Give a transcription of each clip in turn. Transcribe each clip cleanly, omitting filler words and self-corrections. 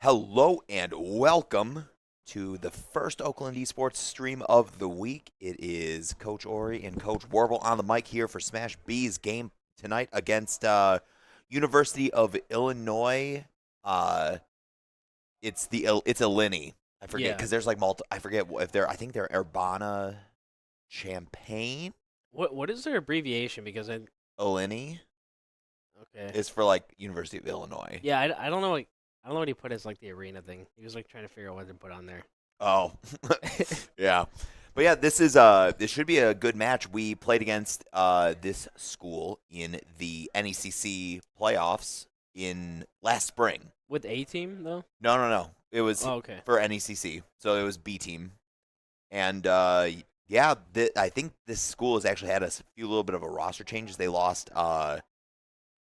Hello and welcome to the first Oakland Esports stream of the week. It is Coach Ori and Coach Warble on the mic here for Smash B's game tonight against University of Illinois. It's Illini. I forget because there's like I forget if they're. I think they're Urbana Champaign. What is their abbreviation? Because Illini okay. is for like University of Illinois. Yeah, I don't know. Like, I don't know what he put as like the arena thing. He was like trying to figure out what to put on there. Oh, yeah. But yeah, this should be a good match. We played against this school in the NECC playoffs in last spring. With A team though? No. It was for NECC, so it was B team. And yeah, I think this school has actually had a few little bit of a roster changes. They lost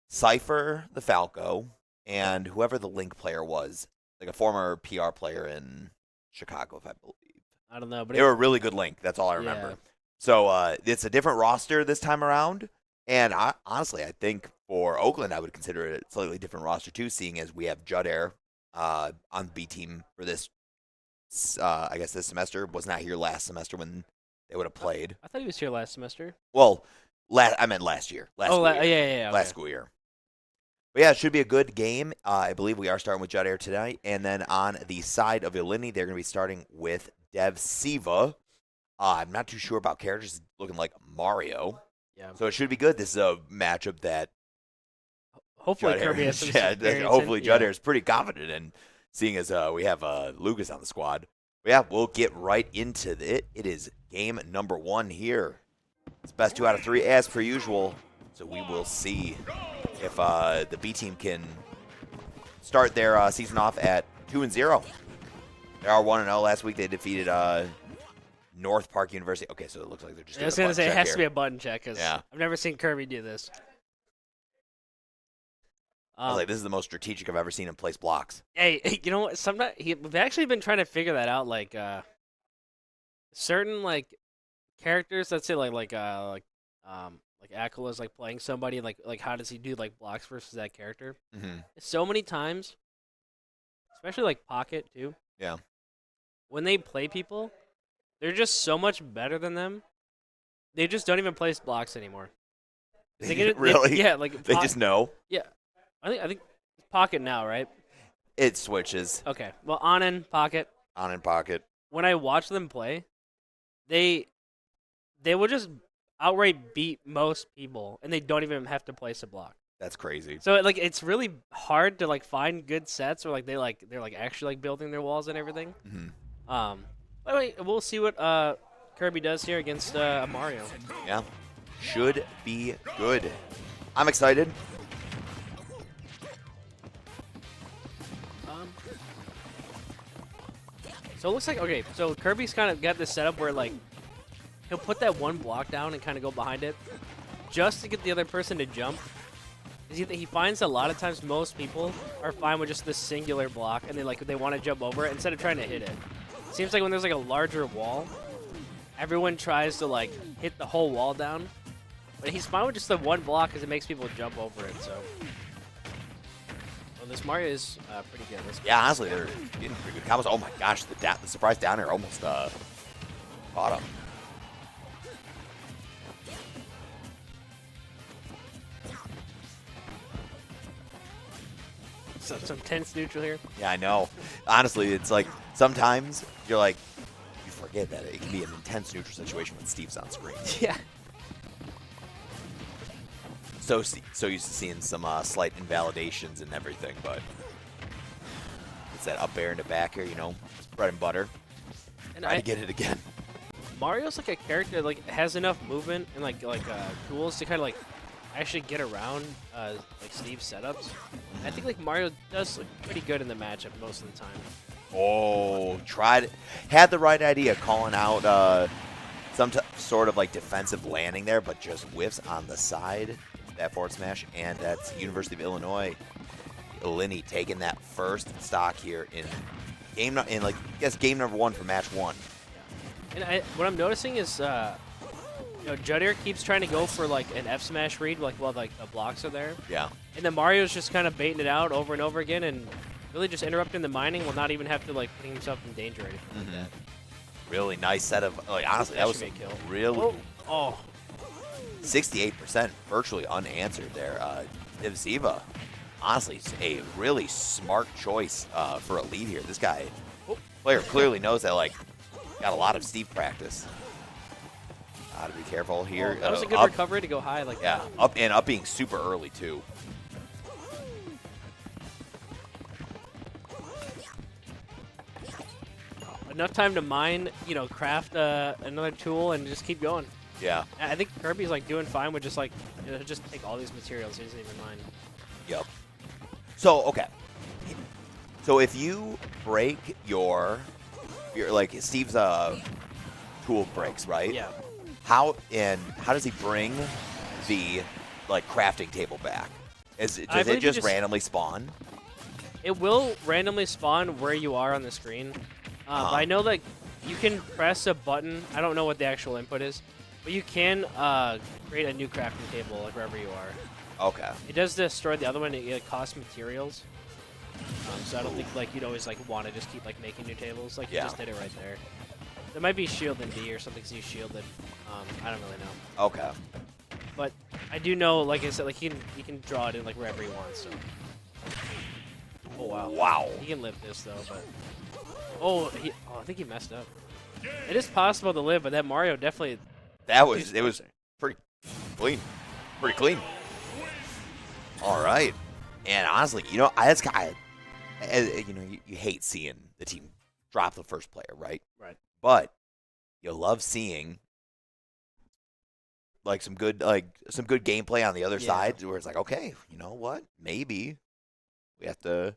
Cypher the Falco and whoever the Link player was, like a former PR player in Chicago, if I believe. I don't know, but they were a really good Link. That's all I remember. Yeah. So it's a different roster this time around. And honestly, I think for Oakland, I would consider it a slightly different roster too, seeing as we have Judair on the B team for this. I guess this semester was not here last semester when they would have played. I thought he was here last semester. Well, I meant last year. Yeah. Last school year. But yeah, it should be a good game. I believe we are starting with Judair tonight. And then on the side of Illini, they're going to be starting with Dev Siva. I'm not too sure about characters. Looking like Mario. Yeah. So it should be good. This is a matchup that hopefully Kirby has some hopefully Judair is pretty confident in, seeing as we have Lucas on the squad. But yeah, we'll get right into it. It is game number 1 here. It's best 2 out of 3 as per usual. So we will see if the B team can start their season off at 2-0. They are 1-0. Last week they defeated North Park University. Okay, so it looks like they're just. I was going to say it has to be a button check because I've never seen Kirby do this. I was like, this is the most strategic I've ever seen him place blocks. Hey, you know what? Sometimes we've actually been trying to figure that out. Like certain like characters, let's say like Akula's like playing somebody, like how does he do like blocks versus that character? Mm-hmm. So many times, especially like Pocket too. Yeah. When they play people, they're just so much better than them. They just don't even place blocks anymore. Really? Yeah, like they just know. Yeah, I think it's Pocket now, right? It switches. Okay, well, Pocket. On and Pocket. When I watch them play, they will just outright beat most people, and they don't even have to place a block. That's crazy. So like it's really hard to like find good sets where like they're like actually like building their walls and everything. Mm-hmm. Anyway, we'll see what Kirby does here against Mario. Yeah, should be good. I'm excited. So it looks like so Kirby's kind of got this setup where like he'll put that one block down and kind of go behind it just to get the other person to jump. He finds a lot of times most people are fine with just this singular block and they want to jump over it instead of trying to hit it. Seems like when there's like a larger wall, everyone tries to like hit the whole wall down, but he's fine with just the one block because it makes people jump over it. So, well, this Mario is pretty good. Yeah, honestly, they're getting pretty good combos. Oh my gosh, the surprise down air almost caught him. Some tense neutral here. Yeah, I know. Honestly, it's like sometimes you're like, you forget that it can be an intense neutral situation when Steve's on screen. Yeah. So used to seeing some slight invalidations and everything, but it's that up air and the back air, it's bread and butter. And I get it again. Mario's like a character that like has enough movement and like tools to kind of like actually get around like Steve's setups. I think like Mario does look pretty good in the matchup most of the time. Oh, had the right idea, calling out some sort of like defensive landing there, but just whiffs on the side. That forward smash, and that's University of Illinois. Illini taking that first stock here in game number 1 for match 1. And what I'm noticing is Judair keeps trying to go for like an F smash read, like while like the blocks are there. Yeah. And then Mario's just kind of baiting it out over and over again, and really just interrupting the mining will not even have to like putting himself in danger or anything like that. Really nice set of, like, honestly, that was should be a kill. really Oh. 68% virtually unanswered there. Divziva, honestly, a really smart choice for a lead here. This guy, player clearly knows that, like, got a lot of Steve practice. Gotta be careful here. That was a good recovery to go high like that. Yeah, up being super early, too. Enough time to mine, you know, craft another tool and just keep going. Yeah. I think Kirby's like doing fine with just like, you know, just take all these materials. He doesn't even mind. Yep. So, okay. So if you break your like Steve's tool breaks, right? Yeah. How does he bring the like crafting table back? Does it just randomly spawn? It will randomly spawn where you are on the screen. But I know that you can press a button. I don't know what the actual input is, but you can create a new crafting table like wherever you are. Okay. It does destroy the other one. It costs materials. So I don't think like you'd always like want to just keep like making new tables. Like you just did it right there. There might be shield in D or something because he's shielded. I don't really know. Okay. But I do know, like I said, like he can draw it in like wherever he wants. So. Oh wow. Wow. He can live this though, but. Oh, I think he messed up. It is possible to live, but that Mario definitely. It was pretty clean. Pretty clean. All right. And honestly, you know, that's kind of, you know, you hate seeing the team drop the first player, right? Right. But you love seeing like some good gameplay on the other side where it's like, okay, you know what? Maybe we have to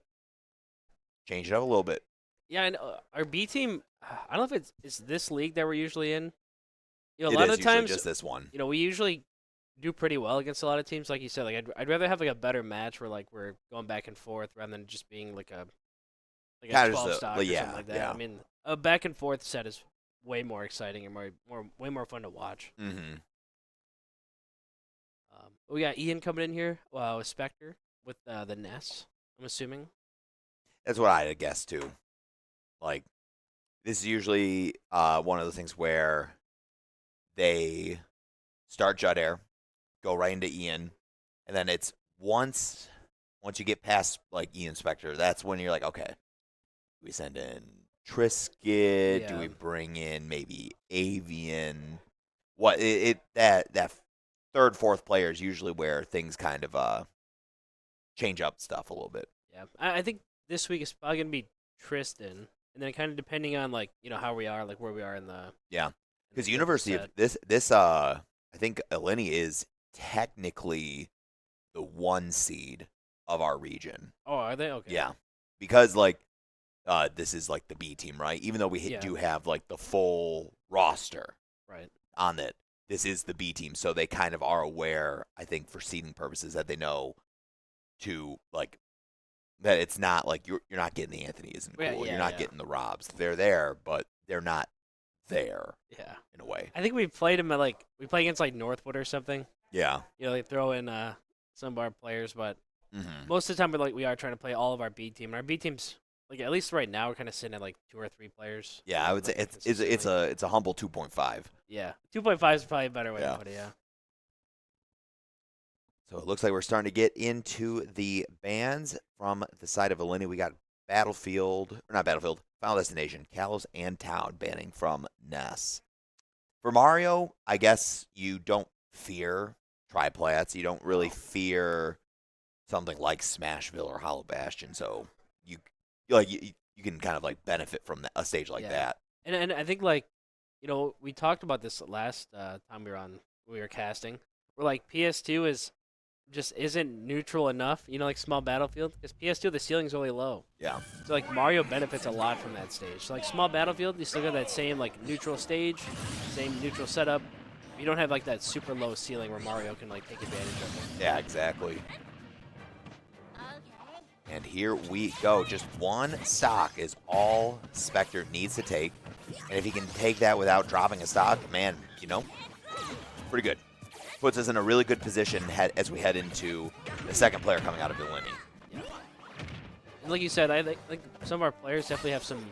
change it up a little bit. Yeah, and our B team, I don't know if it's this league that we're usually in. You know, a It lot is of the times, usually just this one. you know, we usually do pretty well against a lot of teams. Like you said, like I'd rather have like a better match where like we're going back and forth rather than just being like a Kinda 12 just stock or something like that. yeah. I mean, a back and forth set is way more exciting and way more fun to watch. Mm-hmm. We got Ian coming in here with Spectre with the Ness, I'm assuming. That's what I'd guess too. Like, this is usually one of the things where they start Judd Air, go right into Ian, and then it's once you get past like Ian Spectre, that's when you're like, okay, do we send in Trisket? Do we bring in maybe Avian? What that third, fourth player is usually where things kind of change up stuff a little bit. Yeah, I think this week is probably gonna be Tristan. And then kind of depending on like, you know, how we are, like where we are in the because University of this I think Eleni is technically the 1 seed of our region. Oh, are they? Okay. Yeah, because like this is like the B team, right? Even though we do have like the full roster on it, this is the B team, so they kind of are aware, I think, for seeding purposes, that they know to like. That it's not like you're not getting the Anthony's and cool. You're not getting the Robs. They're there, but they're not there. Yeah. In a way. I think we played them at like we play against like Northwood or something. Yeah. You know, they throw in some of our players, but most of the time we are trying to play all of our B team. And our B team's like at least right now we're kind of sitting at like 2 or 3 players. Yeah, I would say it's a humble 2.5. Yeah. 2.5 is probably a better way to put it. Yeah. So it looks like we're starting to get into the bans from the side of Eleni. We got Final Destination, Kalos, and Town banning from Ness. For Mario, I guess you don't fear triplats. You don't really fear something like Smashville or Hollow Bastion. So you can kind of like benefit from a stage like that. And I think like, you know, we talked about this last time we were casting. We're like PS2 just isn't neutral enough, you know, like small battlefield, because PS2 the ceiling's really low. Yeah. So like Mario benefits a lot from that stage. So like small battlefield, you still got that same like neutral stage, same neutral setup. You don't have like that super low ceiling where Mario can like take advantage of it. Yeah, exactly. And here we go. Just 1 stock is all Spectre needs to take. And if he can take that without dropping a stock, man, you know, pretty good. Puts us in a really good position as we head into the second player coming out of Eleni. Yeah. like you said, I think some of our players definitely have some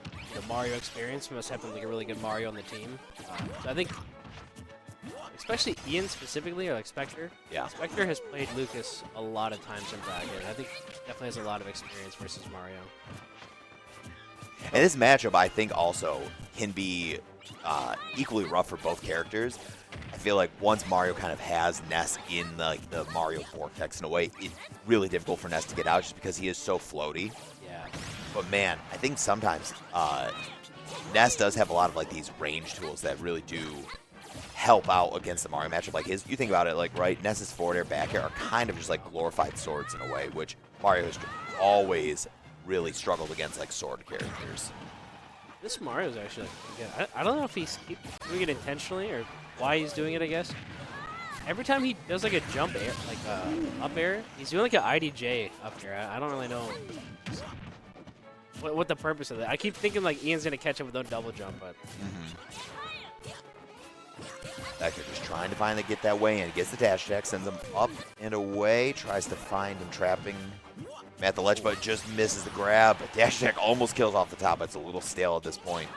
Mario experience. We must have like a really good Mario on the team. So I think, especially Ian specifically, or like Spectre. Yeah. Spectre has played Lucas a lot of times in bracket. I think definitely has a lot of experience versus Mario. And this matchup, I think, also can be equally rough for both characters. I feel like once Mario kind of has Ness in the Mario vortex in a way, it's really difficult for Ness to get out just because he is so floaty. Yeah. But man, I think sometimes Ness does have a lot of like these range tools that really do help out against the Mario matchup. Like you think about it, like right, Ness's forward air, back air are kind of just like glorified swords in a way, which Mario has always really struggled against like sword characters. This Mario's actually good. I don't know if he's doing it intentionally or why he's doing it, I guess. Every time he does like a jump air, like up air, he's doing like an IDJ up air. I don't really know what the purpose of that. I keep thinking like Ian's gonna catch him with no double jump, but Vector just trying to finally get that way in. Gets the dash attack, sends him up and away, tries to find him trapping him at the ledge, but just misses the grab. Dash attack almost kills off the top. It's a little stale at this point.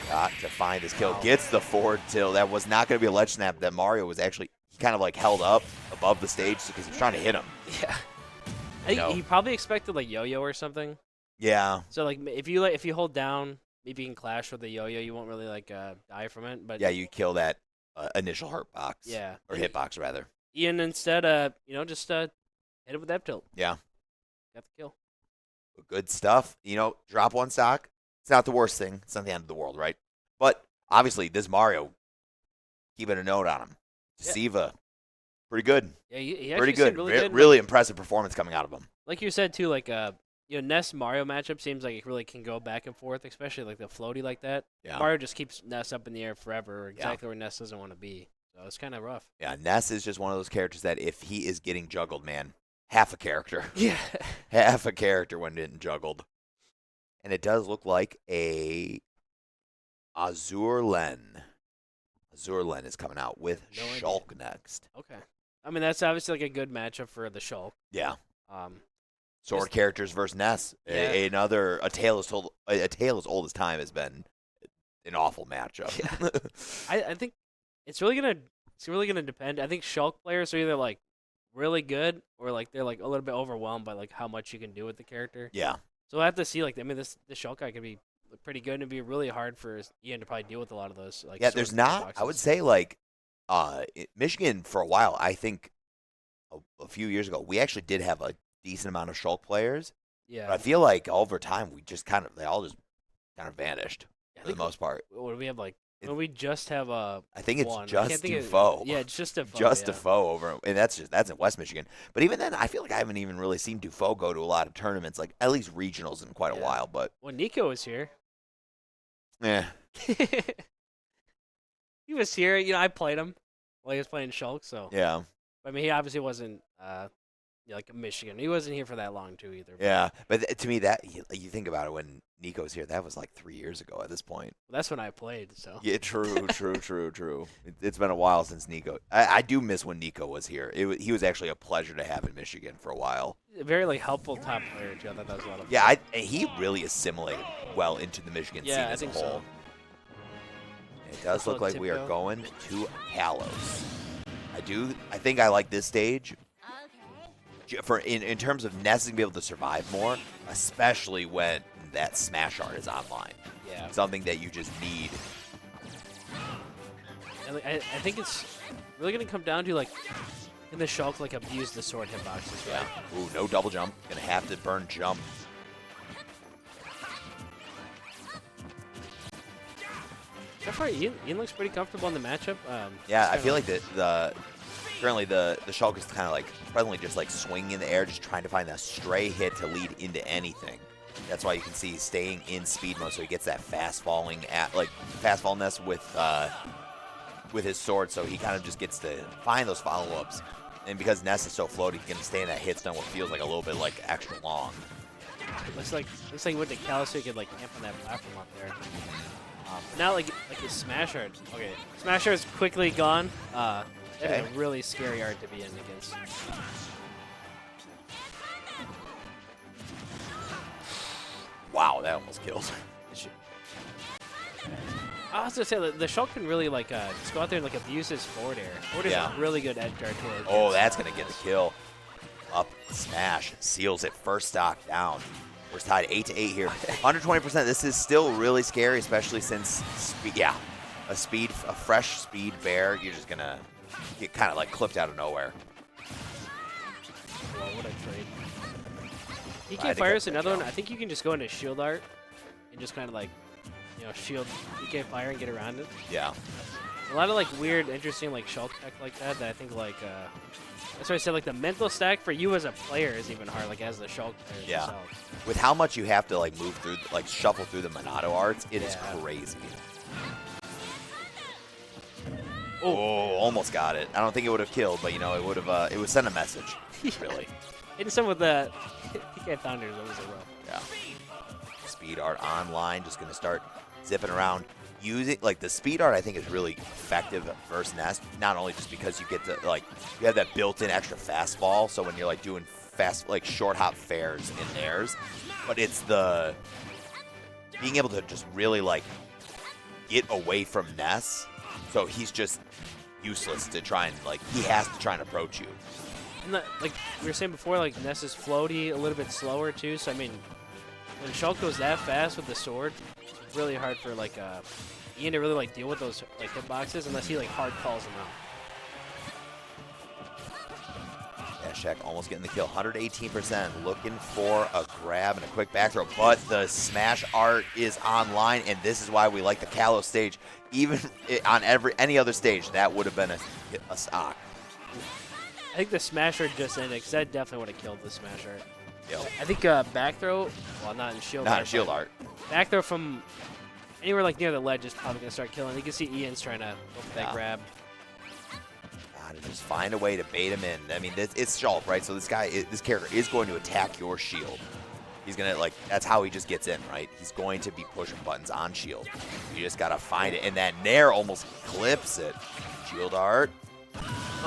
Got to find his kill. Gets the forward tilt. That was not going to be a ledge snap. That Mario was actually kind of like held up above the stage because he was trying to hit him. yeah. I think he probably expected like yo-yo or something. Yeah. So like if you hold down, maybe you can clash with the yo-yo. You won't really like die from it. But yeah, you kill that initial hurt box. Yeah. Or hit box rather. Ian instead, just hit it with that tilt. Yeah. Got the kill. Good stuff. Drop one stock. It's not the worst thing. It's not the end of the world, right? But obviously, this Mario, keeping a note on him. Yeah. Siva, pretty good. Yeah, he pretty good. Really good. Really impressive performance coming out of him. Like you said too, like Ness Mario matchup seems like it really can go back and forth, especially like the floaty like that. Yeah. Mario just keeps Ness up in the air forever, exactly where Ness doesn't want to be. So it's kind of rough. Yeah, Ness is just one of those characters that if he is getting juggled, man, half a character. Yeah. Half a character when getting juggled. And it does look like a Azur Len. Azur Len is coming out with Shulk next. Okay. I mean, that's obviously like a good matchup for the Shulk. Yeah. Sword characters versus Ness. Yeah. A tale as old as time has been an awful matchup. Yeah. I think it's really gonna depend. I think Shulk players are either like really good or like they're like a little bit overwhelmed by like how much you can do with the character. Yeah. So I have to see, like, I mean, this Shulk guy could be pretty good, and it'd be really hard for Ian to probably deal with a lot of those. Like, yeah, there's not. Boxes. I would say, like, Michigan for a while. I think a few years ago, we actually did have a decent amount of Shulk players. Yeah. But I feel like over time, they all just kind of vanished for the most part. What do we have, like? We just have a. I think it's just Dufault. Yeah, it's just Dufault. Just Dufault over, and that's in West Michigan. But even then, I feel like I haven't even really seen Dufault go to a lot of tournaments, like at least regionals, in quite a while. But when Nico was here, yeah, he was here. I played him while he was playing Shulk. So yeah, I mean, he obviously wasn't like Michigan. He wasn't here for that long too either. Yeah, but to me, that you think about it when Nico was here, that was like 3 years ago at this point. Well, that's when I played. So yeah, true. It's been a while since Nico. I do miss when Nico was here. He was actually a pleasure to have in Michigan for a while. A very like helpful top player too. I thought that was a lot of fun. Yeah, he really assimilated well into the Michigan scene as a whole. So. It does look like we are going to Kalos. I think I like this stage. In terms of Ness to be able to survive more, especially when that smash art is online. Yeah. Something that you just need. And I think it's really going to come down to, like, can the Shulk, like, abuse the sword hitboxes? Yeah. Ooh, no double jump. Gonna have to burn jump. So far, Ian looks pretty comfortable in the matchup. Yeah, I feel like currently the Shulk is kind of like presently just like swinging in the air, just trying to find that stray hit to lead into anything. That's why you can see he's staying in speed mode, so he gets that fast fallness with his sword. So he kind of just gets to find those follow-ups. And because Ness is so floaty, he can stay in that hit stun what feels like a little bit like extra long. Looks like he went to Kalos so he could like camp on that platform up there. Now like his smash art. Okay, smash art is quickly gone. That is a really scary art to be in against. Wow, that almost killed. I was gonna say the Shulk can really like just go out there and like abuse his forward air. Forward air is a really good edge guard tool. Oh, that's gonna get the kill. Up smash seals it. First stock down. We're tied 8-8 here. 120%. This is still really scary, especially since a fresh speed bear. You're just gonna get kind of like clipped out of nowhere. Well, what a trade. PK Fire is another one. I think you can just go into Shield Art and just kind of like, shield PK Fire and get around it. Yeah. A lot of like weird, interesting like Shulk tech like that I think like that's why I said like the mental stack for you as a player is even hard, like as the Shulk player. Yeah. Themselves. With how much you have to like move through, like shuffle through the Monado arts, it is crazy. Oh, almost got it. I don't think it would have killed, but it would have. It would send a message. Really. Hitting some with the PK Thunders, that was a rough. Yeah. Speed art online, just gonna start zipping around. Using like the speed art, I think is really effective versus Nest. Not only just because you get to you have that built-in extra fastball, so when you're like doing fast short hop fairs in theirs, but it's the being able to just really get away from Ness. So he's just useless to try and he has to try and approach you. And like we were saying before, like Ness is floaty, a little bit slower too. So I mean, when Shulk goes that fast with the sword, it's really hard for Ian to really deal with those hitboxes unless he hard calls them out. Yeah, Shaq almost getting the kill. 118%, looking for a grab and a quick back throw, but the smash art is online, and this is why we like the Kalos stage. Even on any other stage, that would have been a stock. I think the smash art just ended because that definitely would have killed the smash art. Yep. I think back throw, well, not in shield art. Not in shield art. Back throw from anywhere near the ledge is probably going to start killing. You can see Ian's trying to go for that grab. To just find a way to bait him in. I mean, it's Shulk, right? So this character is going to attack your shield. He's gonna that's how he just gets in, right? He's going to be pushing buttons on shield. You just gotta find it, and that Nair almost clips it. Shield art,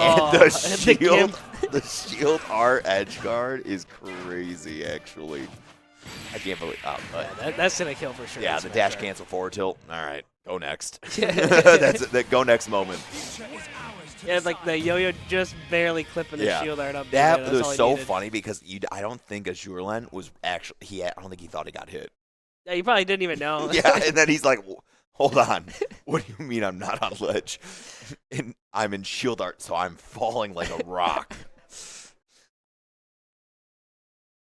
and the shield art edge guard is crazy, actually. I can't believe. Oh, but yeah, that's gonna kill for sure. Yeah, the dash cancel forward tilt. All right, go next. That's the go next moment. Yeah, the yo-yo just barely clipping the shield art up. That was so funny because I don't think Azurlen was actually. I don't think he thought he got hit. Yeah, he probably didn't even know. Yeah, and then he's like, "Hold on, what do you mean I'm not on ledge? And I'm in shield art, so I'm falling like a rock."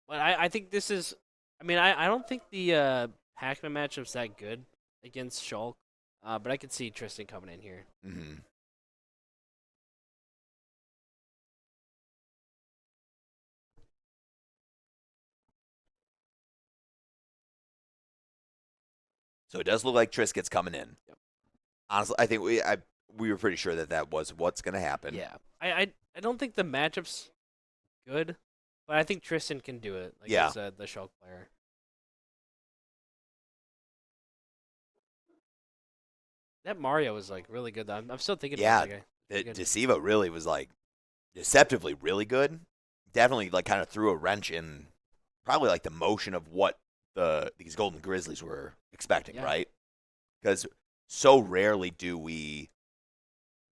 But I think this is. I mean, I don't think the Pac-Man matchup's that good against Shulk, but I could see Tristan coming in here. Mm-hmm. So it does look like Tris gets coming in. Yep. Honestly, I think we were pretty sure that was what's going to happen. Yeah. I don't think the matchup's good, but I think Tristan can do it. As the Shulk player. That Mario was really good. I'm still thinking about that guy. Deceiva really was deceptively really good. Definitely kind of threw a wrench in probably the motion of what these Golden Grizzlies were expecting, right? Because so rarely do we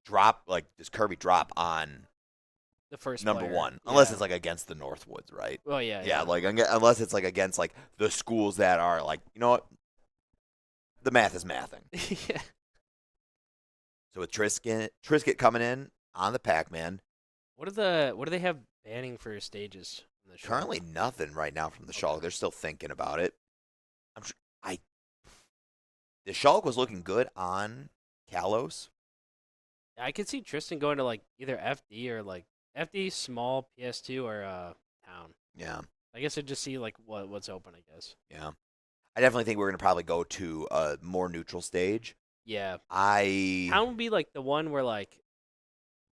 drop does Kirby drop on the first number player. one, unless it's against the Northwoods, right? Oh yeah. Unless it's against the schools that are you know what, the math is mathing. Yeah. So with Trisket coming in on the Pac-Man. What do they have banning for stages? Currently nothing right now from the Shulk. They're still thinking about it. The Shulk was looking good on Kalos. I could see Tristan going to either FD or FD small PS2 or town. Yeah. I guess I'd just see what's open, I guess. Yeah. I definitely think we're gonna probably go to a more neutral stage. Yeah. Town would be the one where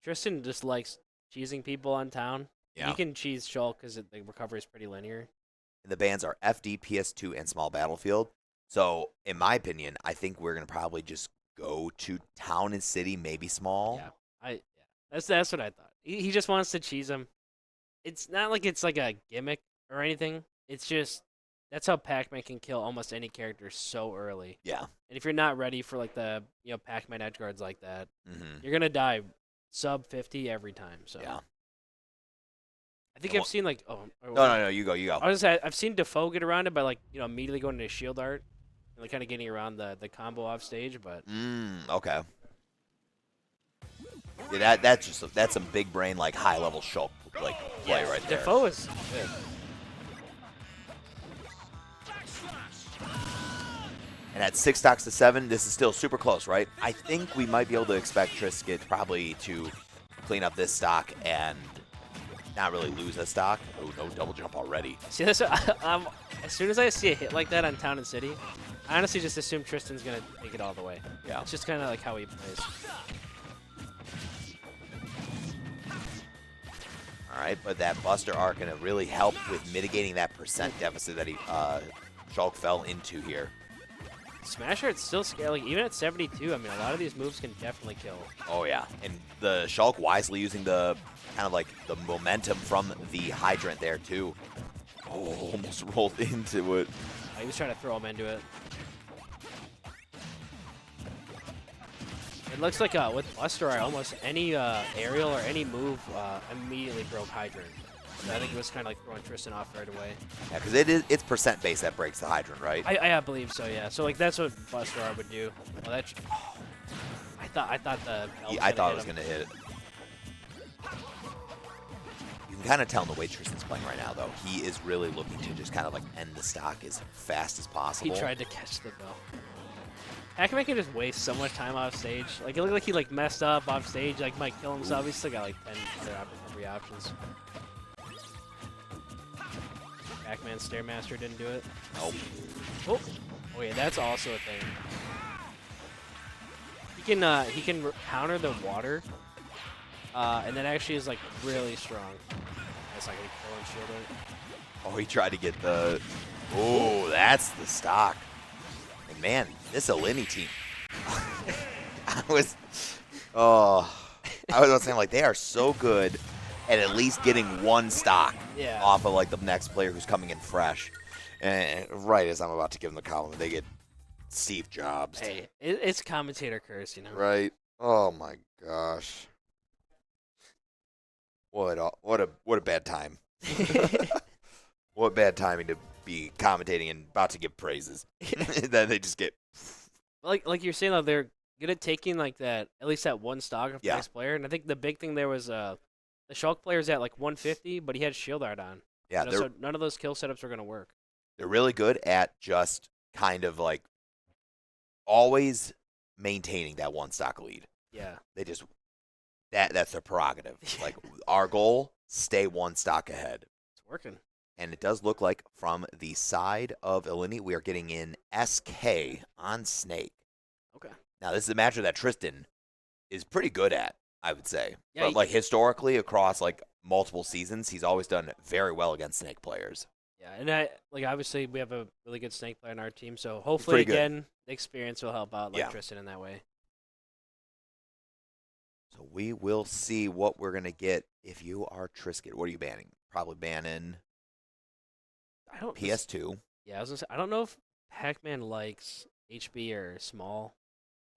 Tristan just likes cheesing people on town. Yeah. You can cheese Shulk because the recovery is pretty linear. And the bans are FD, PS2, and Small Battlefield. So, in my opinion, I think we're going to probably just go to Town and City, maybe Small. Yeah. That's what I thought. He just wants to cheese him. It's not it's a gimmick or anything. It's just that's how Pac-Man can kill almost any character so early. Yeah. And if you're not ready for like the Pac-Man edge guards like that, Mm-hmm. you're gonna die sub 50 every time. So Yeah. I think And I've seen like No. You go. You go. I was I've seen Defoe get around it by like immediately going into shield art and like kind of getting around the combo off stage, but Okay. Yeah, that's some big brain like high level Shulk like play right there. Defoe is good. And at 6 stocks to 7, this is still super close, right? I think we might be able to expect Trisket probably to clean up this stock and not really lose a stock. Oh, no double jump already. See this? As soon as I see a hit like that on Town and City, I honestly just assume Tristan's gonna take it all the way. Yeah. It's just kind of like how he plays. All right, but that Buster Arc going to really help with mitigating that percent deficit that Shulk fell into here. Smasher, it's still scary. Like, even at 72, I mean, a lot of these moves can definitely kill. Oh, yeah. And the Shulk wisely using the kind of like the momentum from the Hydrant there, too. Oh, almost rolled into it. He was trying to throw him into it. It looks like with Buster, almost any aerial or any move immediately broke Hydrant. So I think it was kind of like throwing Tristan off right away. Yeah, because it's percent base that breaks the Hydrant, right? I believe so, yeah. So like that's what Buster would do. Well, that's. I thought the. I thought it was gonna hit it. You can kind of tell in the way Tristan's playing right now, though. He is really looking to just kind of like end the stock as fast as possible. He tried to catch the bell. Pac-Man can just waste so much time off stage. Like it looked like he like messed up off stage, like might kill himself. He's still got like 10 other recovery options. Pac-Man Stairmaster didn't do it. Nope. Oh yeah, that's also a thing. He can counter the water, and that actually is like really strong. That's not gonna kill and shield it. Oh, he tried to get the. Oh, that's the stock. And man, this Alinity team. I was saying like they are so good at least getting one stock off of like the next player who's coming in fresh. And right as I'm about to give them the compliment, they get Steve Jobs. Hey, it's commentator curse, you know. Right. Oh my gosh. What a bad time. What bad timing to be commentating and about to give praises. Then they just get like you're saying though, they're good at taking like that at least that one stock of the Yeah. next player. And I think the big thing there was the Shulk player's at like 150, but he had shield art on. yeah, So none of those kill setups are gonna work. they're really good at just kind of like always maintaining that one stock lead. Yeah. They just that's their prerogative. Like our goal, stay one stock ahead. It's working. And it does look like from the side of Illini, we are getting in SK on Snake. Okay. Now, this is a matchup that Tristan is pretty good at, I would say. Yeah, But, like, historically, across, like, multiple seasons, he's always done very well against Snake players. Yeah, and obviously we have a really good Snake player on our team, so hopefully again the experience will help out like Tristan in that way. So we will see what we're gonna get if you are Trisket. What are you banning? Probably banning PS2. Yeah, I was gonna say I don't know if Pac-Man likes HB or small,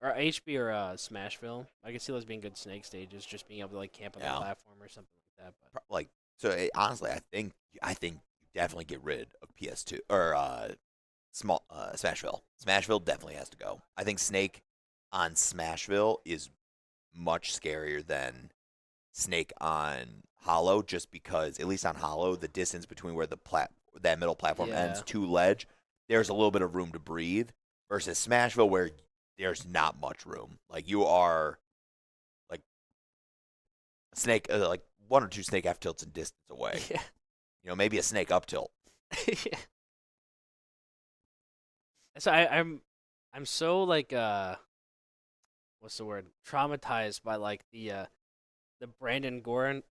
or HB or Smashville. I can see those being good Snake stages, just being able to like camp on the platform or something like that. But Honestly, I think you definitely get rid of PS2 or Smashville. Smashville definitely has to go. I think Snake on Smashville is much scarier than Snake on Hollow, just because at least on Hollow, the distance between where that middle platform ends to ledge, there's a little bit of room to breathe. Versus Smashville, where there's not much room. Like you are like a Snake, like one or two Snake F tilts in distance away. Yeah. You know, maybe a Snake up tilt. Yeah. So I'm so like what's the word? Traumatized by like the Brandon Gordon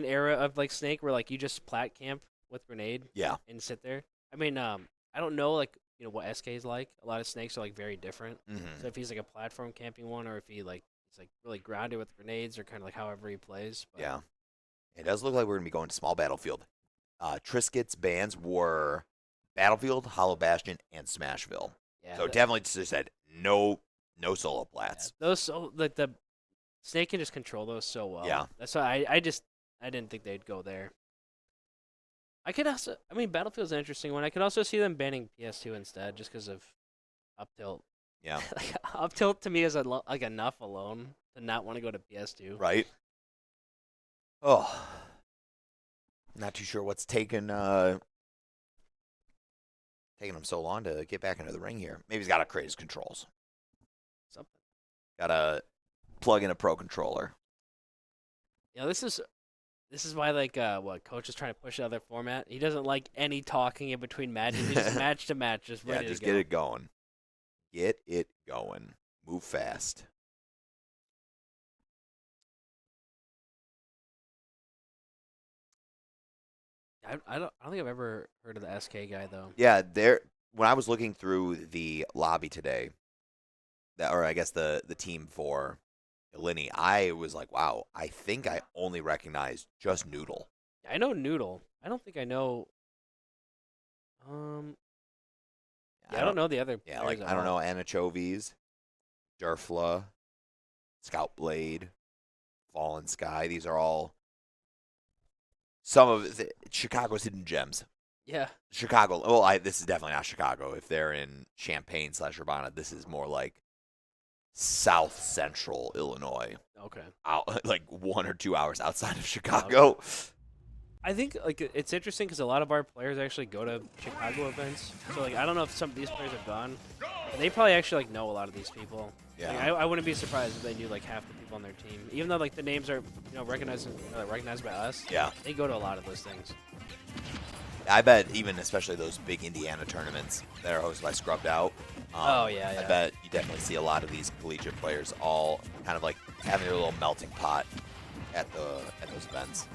era of like Snake, where like you just plat camp with grenade. Yeah. And sit there. I mean, I don't know like what SK is like. A lot of Snakes are like very different. Mm-hmm. So if he's like a platform camping one, or if he's like really grounded with grenades, or kind of like however he plays. But yeah. It does look like we're gonna be going to small battlefield. Trisket's bans were Battlefield, Hollow Bastion, and Smashville. Yeah. So definitely just said no solo plats. Those the Snake can just control those so well. Yeah. That's why I didn't think they'd go there. Battlefield's an interesting one. I could also see them banning PS2 instead, just because of up tilt. Yeah. Like, up tilt to me is like enough alone to not want to go to PS2. Right. Oh. Not too sure what's taken him so long to get back into the ring here. Maybe he's got to create his controls. Something. Got to plug in a pro controller. This is why what coach is trying to push another format. He doesn't like any talking in between matches. He's just match to match, just ready just to go. get it going. Get it going. Move fast. I don't think I've ever heard of the SK guy though. Yeah, when I was looking through the lobby today, or I guess the team for Lenny, I was like, wow, I think I only recognized just Noodle. I know Noodle. I don't think I know. I don't know the other. Yeah, like I don't know Anchovies, Durfla, Scout Blade, Fallen Sky. These are all some of Chicago's hidden gems. Yeah. Chicago. Well, this is definitely not Chicago. If they're in Champaign/Urbana, this is more like South Central Illinois. Okay. Out like 1 or 2 hours outside of Chicago. I think it's interesting because a lot of our players actually go to Chicago events. So I don't know if some of these players have gone. But they probably actually know a lot of these people. Yeah. I wouldn't be surprised if they knew half the people on their team, even though the names are recognized by us. Yeah. They go to a lot of those things. I bet even especially those big Indiana tournaments that are hosted by Scrubbed Out. Yeah. I bet you definitely see a lot of these collegiate players all kind of having their little melting pot at those events.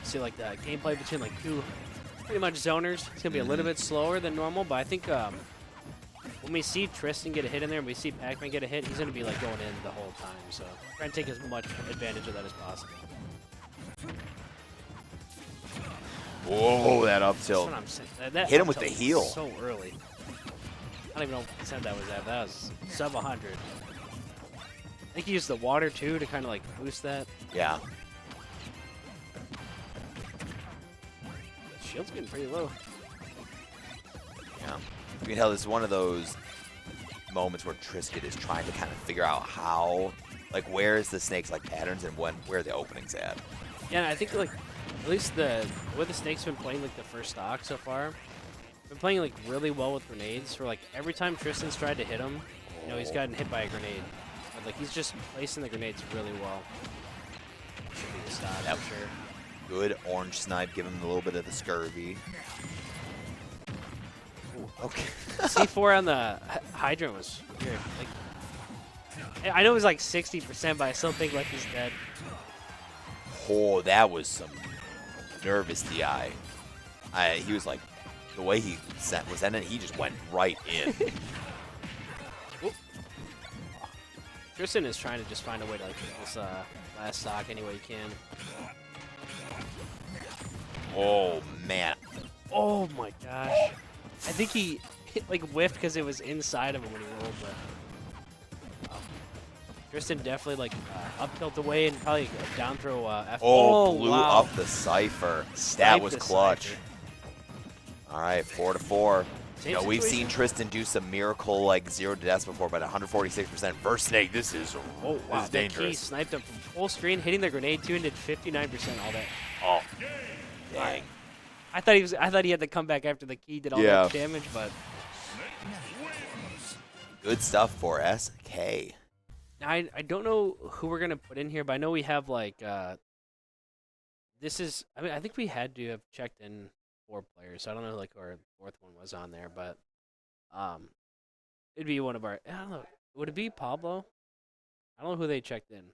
See the gameplay between two pretty much zoners. It's gonna be a little bit slower than normal, but I think when we see Tristan get a hit in there and we see Pac-Man get a hit, he's gonna be going in the whole time. So try and take as much advantage of that as possible. Whoa, that up tilt. That's what I'm saying. That hit him up with the tilt heel. was so early. I don't even know what percent that was at. That was sub 100. I think he used the water too to kind of boost that. Yeah. Shield's getting pretty low. Yeah. You can tell this is one of those moments where Trisket is trying to kind of figure out how, where is the Snake's patterns and where are the openings at. Yeah, and I think at least the way the Snake's been playing the first stock so far, been playing really well with grenades. For every time Tristan's tried to hit him, he's gotten hit by a grenade. But he's just placing the grenades really well. Should be the stock for sure. Good orange snipe, give him a little bit of the scurvy. Ooh, okay. C4 on the hydrant was weird. I know it was 60%, but I still think he's dead. Oh, that was some nervous DI. He was the way he was ending, he just went right in. Tristan is trying to just find a way to get this last stock any way he can. Oh, man. Oh, my gosh. I think he whiffed because it was inside of him when he rolled, but Tristan definitely up tilt away and probably a down throw F. Blew wow. up the Cypher. That was clutch. Cypher. All right, 4-4. We've situation. seen Tristan do some miracle 0 to deaths before, but 146% versus Snake. This is dangerous. He sniped him from full screen, hitting the grenade too, and did 59% all that. Oh, dang. I thought he had to come back after the key did all that damage, but good stuff for SK. I don't know who we're gonna put in here, but I know we have this is. I think we had to have checked in 4 players. So I don't know who our 4th one was on there, but it'd be one of our. I don't know. Would it be Pablo? I don't know who they checked in.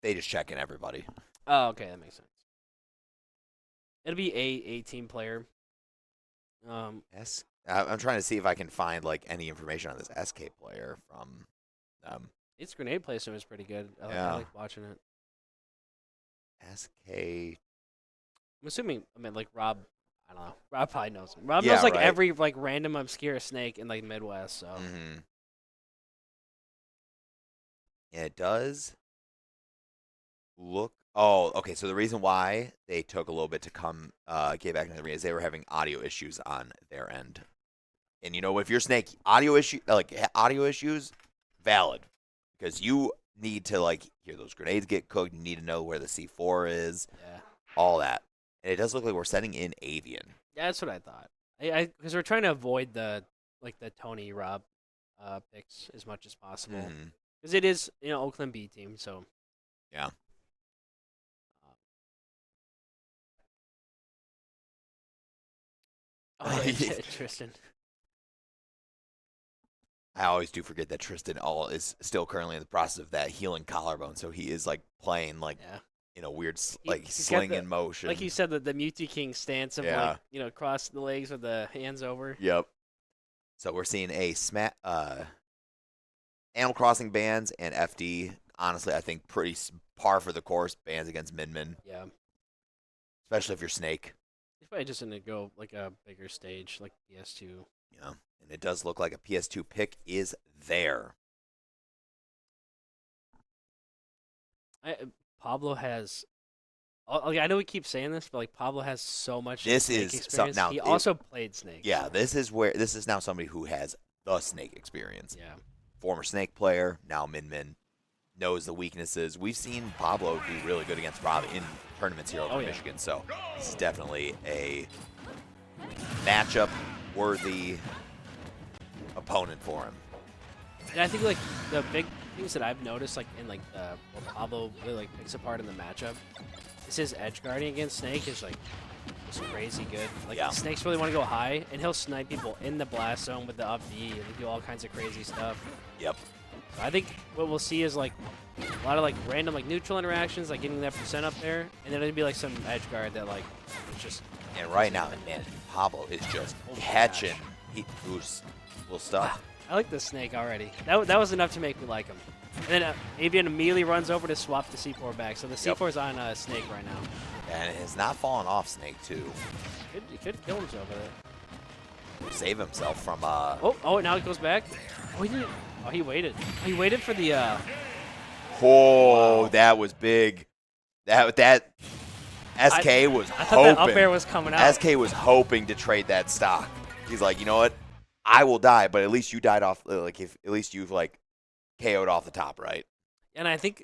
They just check in everybody. Oh, okay, that makes sense. It'll be a team player. I'm trying to see if I can find any information on this SK player from them. Its grenade placement was pretty good. I like watching it. SK. I'm assuming. I mean, like Rob. I don't know. Rob probably knows. Rob Yeah, knows like right. every like random obscure snake in like Midwest. So Mm-hmm. And it does look. Oh, okay. So the reason why they took a little bit to come get back into the arena is they were having audio issues on their end. And you know, if your snake audio audio issues, valid, because you need to like hear those grenades get cooked. You need to know where the C4 is, yeah. all that. And it does look like we're sending in Avian. Yeah, that's what I thought. Because we're trying to avoid the Tony Rob picks as much as possible. Because it is Oakland B team, so Yeah. Tristan. I always do forget that Tristan is still currently in the process of that healing collarbone, so he is like playing like in a weird He's sling in motion. Like you said, the Mewtwo King stance of like cross the legs with the hands over. Yep. So we're seeing a Animal Crossing bans and FD. Honestly, I think pretty par for the course bans against Min. Yeah. Especially if you're Snake. He's probably just gonna go like a bigger stage, like PS2. Yeah, and it does look like a PS2 pick is there. Pablo has. I know we keep saying this, but like Pablo has so much This Snake is experience. now he also played Snake. Yeah, this is now somebody who has the Snake experience. Yeah. Former Snake player, now Min, knows the weaknesses. We've seen Pablo do really good against Rob in tournaments here over Michigan, so this is definitely a matchup-worthy opponent for him. And I think like the big things that I've noticed, like in like what Pablo really like picks apart in the matchup, is his edge guarding against Snake is like just crazy good. Like Snakes really want to go high, and he'll snipe people in the blast zone with the up B and do all kinds of crazy stuff. Yep. So I think what we'll see is like a lot of like random like neutral interactions, like getting that percent up there, and then it'll be like some edge guard that like is just. And right now, man, Pablo is just catching little stuff. I like the Snake already. That was enough to make me like him. And then Avian immediately runs over to swap the C4 back. So the C4 is on Snake right now. And it has not fallen off Snake, too. He could kill himself with it. Save himself from... Oh, now it goes back. Oh, he didn't. Oh, he waited. He waited for the... wow. That was big. That SK was hoping. I thought that up air was coming out. SK was hoping to trade that stock. He's like, you know what? I will die, but at least you died off. At least you've like KO'd off the top, right? And I think,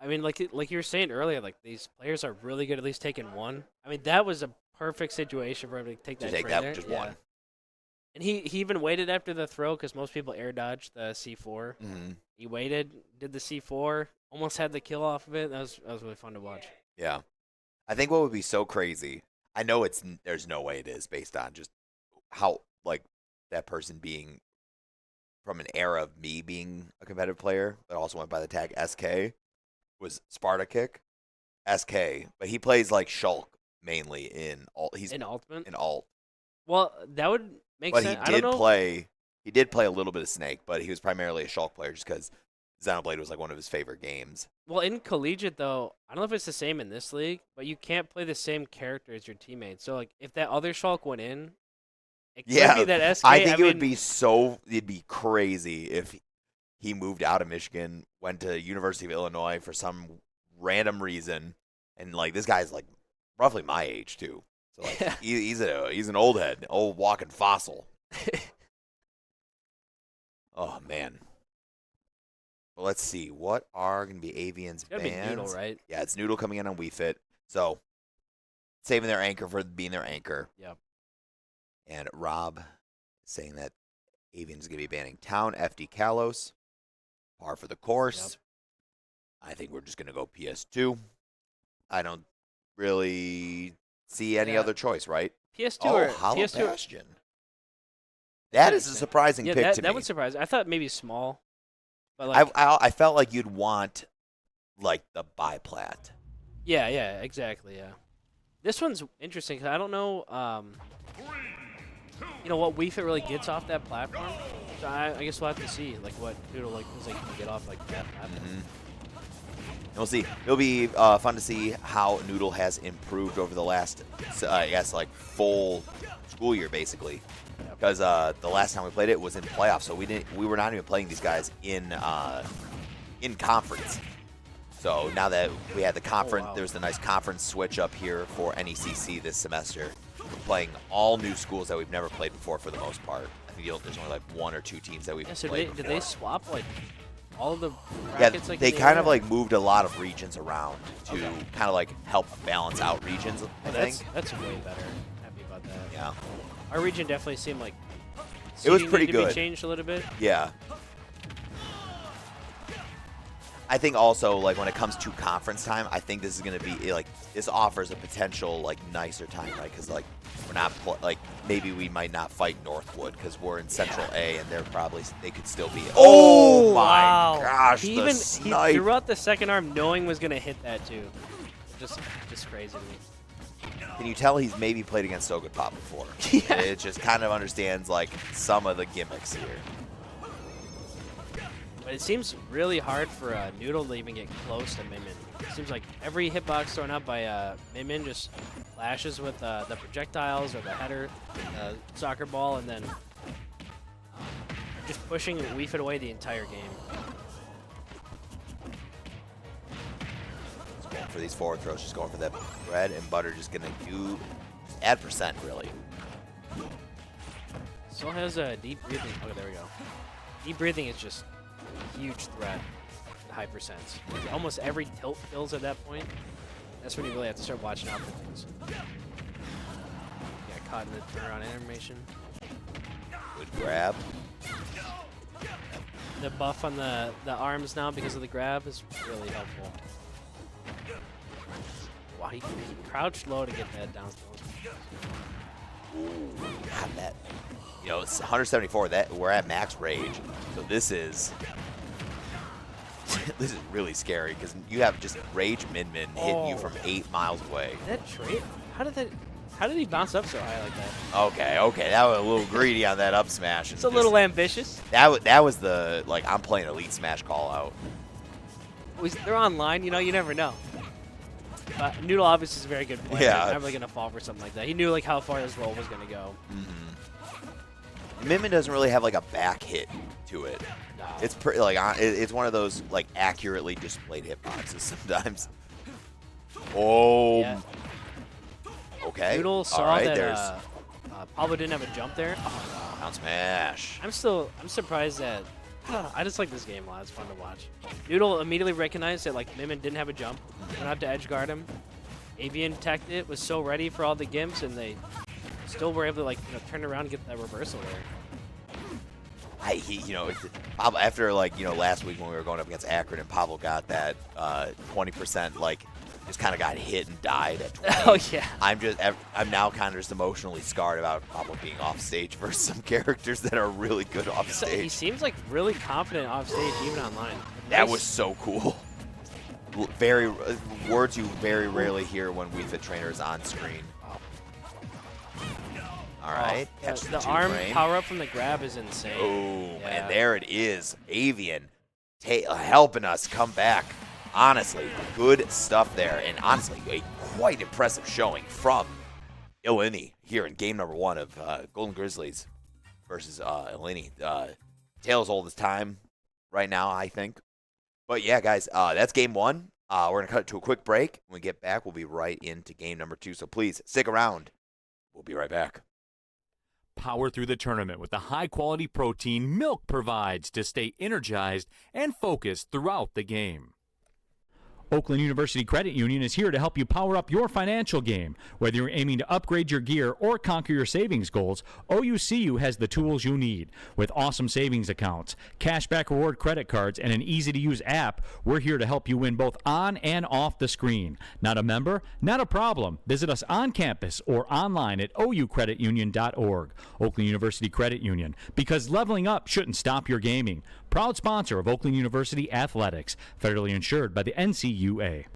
I mean, like you were saying earlier, like these players are really good at least taking one. I mean, that was a perfect situation for him to take that. Just one. And he even waited after the throw because most people air dodged the C4. Mm-hmm. He waited, did the C4, almost had the kill off of it. That was really fun to watch. Yeah, I think what would be so crazy. I know there's no way it is based on just how like that person being from an era of me being a competitive player, but also went by the tag SK, was Sparta Kick. SK, but he plays like Shulk mainly in alt. He's in Ultimate? In alt. Well, that would make sense. But he did play a little bit of Snake, but he was primarily a Shulk player just because Xenoblade was like one of his favorite games. Well, in Collegiate, though, I don't know if it's the same in this league, but you can't play the same character as your teammates. So, like, if that other Shulk went in, it could be that SK. I think it'd be crazy if he moved out of Michigan, went to University of Illinois for some random reason, and like this guy's like roughly my age too. So like he's an old head, old walking fossil. Oh man. Well, let's see. What are going to be Avian's bans? It's Noodle, right? Yeah, it's Noodle coming in on Wii Fit. So saving their anchor for being their anchor. Yep. And Rob saying that Avian's going to be banning Town, FD Kalos. Par for the course. Yep. I think we're just going to go PS2. I don't really see any other choice, right? PS2 or Hollow PS2 Bastion. That is a surprising pick to me. That would surprise me. I thought maybe small. But like, I felt like you'd want like the biplat. Yeah, exactly, yeah. This one's interesting because I don't know what Wii Fit really gets off that platform. So I guess we'll have to see like what Noodle like can get off like that platform. we'll see. It'll be fun to see how Noodle has improved over the last, I guess, like full school year basically. Because the last time we played it was in playoffs, so we were not even playing these guys in conference. So now that we had the conference, there's the nice conference switch up here for NECC this semester. We're playing all new schools that we've never played before for the most part. I think there's only like 1 or 2 teams that we've played before. Did they swap like all of the Yeah, brackets? Like they kind of like moved a lot of regions around to kind of like help balance out regions, I think. That's way better. Happy about that. Yeah. Our region definitely seemed like It was seating pretty needed to good. be changed a little bit. Yeah. I think also, like, when it comes to conference time, I think this is going to be, like, this offers a potential, like, nicer time, right? Because, like, we're not, like, maybe we might not fight Northwood because we're in Central A and they're probably, they could still be. Oh, my gosh, He the snipe. he threw out the second arm knowing was going to hit that, too. Just crazy to me. Can you tell he's maybe played against So Good Pop before? Yeah. It just kind of understands, like, some of the gimmicks here. But it seems really hard for Noodle to even get close to Min. It seems like every hitbox thrown out by Min just flashes with the projectiles or the header, soccer ball, and then just pushing and weave it away the entire game. Just going for these forward throws, just going for that bread and butter, just going to add percent, really. Still has a deep breathing. Oh, there we go. Deep breathing is just a huge threat at high percents. Almost every tilt kills at that point. That's when you really have to start watching out for things. Got caught in the turnaround animation. Good grab. The buff on the arms now because of the grab is really helpful. Wow, he crouched low to get that down. God, that. You know, it's 174. That we're at max rage, so this is this is really scary because you have just rage Min hitting you from 8 miles away. That trait? How did he bounce up so high like that? Okay, that was a little greedy on that up smash. It's a little ambitious. That was the like I'm playing elite smash call out. They're online, you know. You never know. But Noodle obviously is a very good player. Yeah. He's not really gonna fall for something like that. He knew like how far his roll was gonna go. Min doesn't really have like a back hit to it. No. It's pretty like it's one of those like accurately displayed hitboxes sometimes. Oh. Yeah. Okay. Noodle saw All right, that Pablo didn't have a jump there. Down smash. I'm surprised that I just like this game a lot. It's fun to watch. Noodle immediately recognized that like Min didn't have a jump. Went out to edge guard him. Avian teched it, was so ready for all the gimps, and they still were able to like turn around and get that reversal there. Pablo, after like last week when we were going up against Akron and Pablo got that 20%, like just kind of got hit and died at 20. Oh yeah. I'm now kind of just emotionally scarred about Pablo being off stage versus some characters that are really good off He stage. seems like really confident off stage, even online. That was so cool. Very words you very rarely hear when Wii Fit Trainer is on screen. All right, catch the two arm frame. power up from the grab is insane. Boom, Yeah. and there it is. Avian helping us come back. Honestly, good stuff there, and honestly, a quite impressive showing from Illini here in game number 1 of Golden Grizzlies versus Illini. Tale's old as time right now, I think. But yeah, guys, that's game 1. We're going to cut it to a quick break. When we get back, we'll be right into game number 2, so please stick around. We'll be right back. Power through the tournament with the high-quality protein milk provides to stay energized and focused throughout the game. Oakland University Credit Union is here to help you power up your financial game. Whether you're aiming to upgrade your gear or conquer your savings goals, OUCU has the tools you need. With awesome savings accounts, cashback reward credit cards, and an easy-to-use app, we're here to help you win both on and off the screen. Not a member? Not a problem. Visit us on campus or online at oucreditunion.org. Oakland University Credit Union, because leveling up shouldn't stop your gaming. Proud sponsor of Oakland University Athletics, federally insured by the NCUA.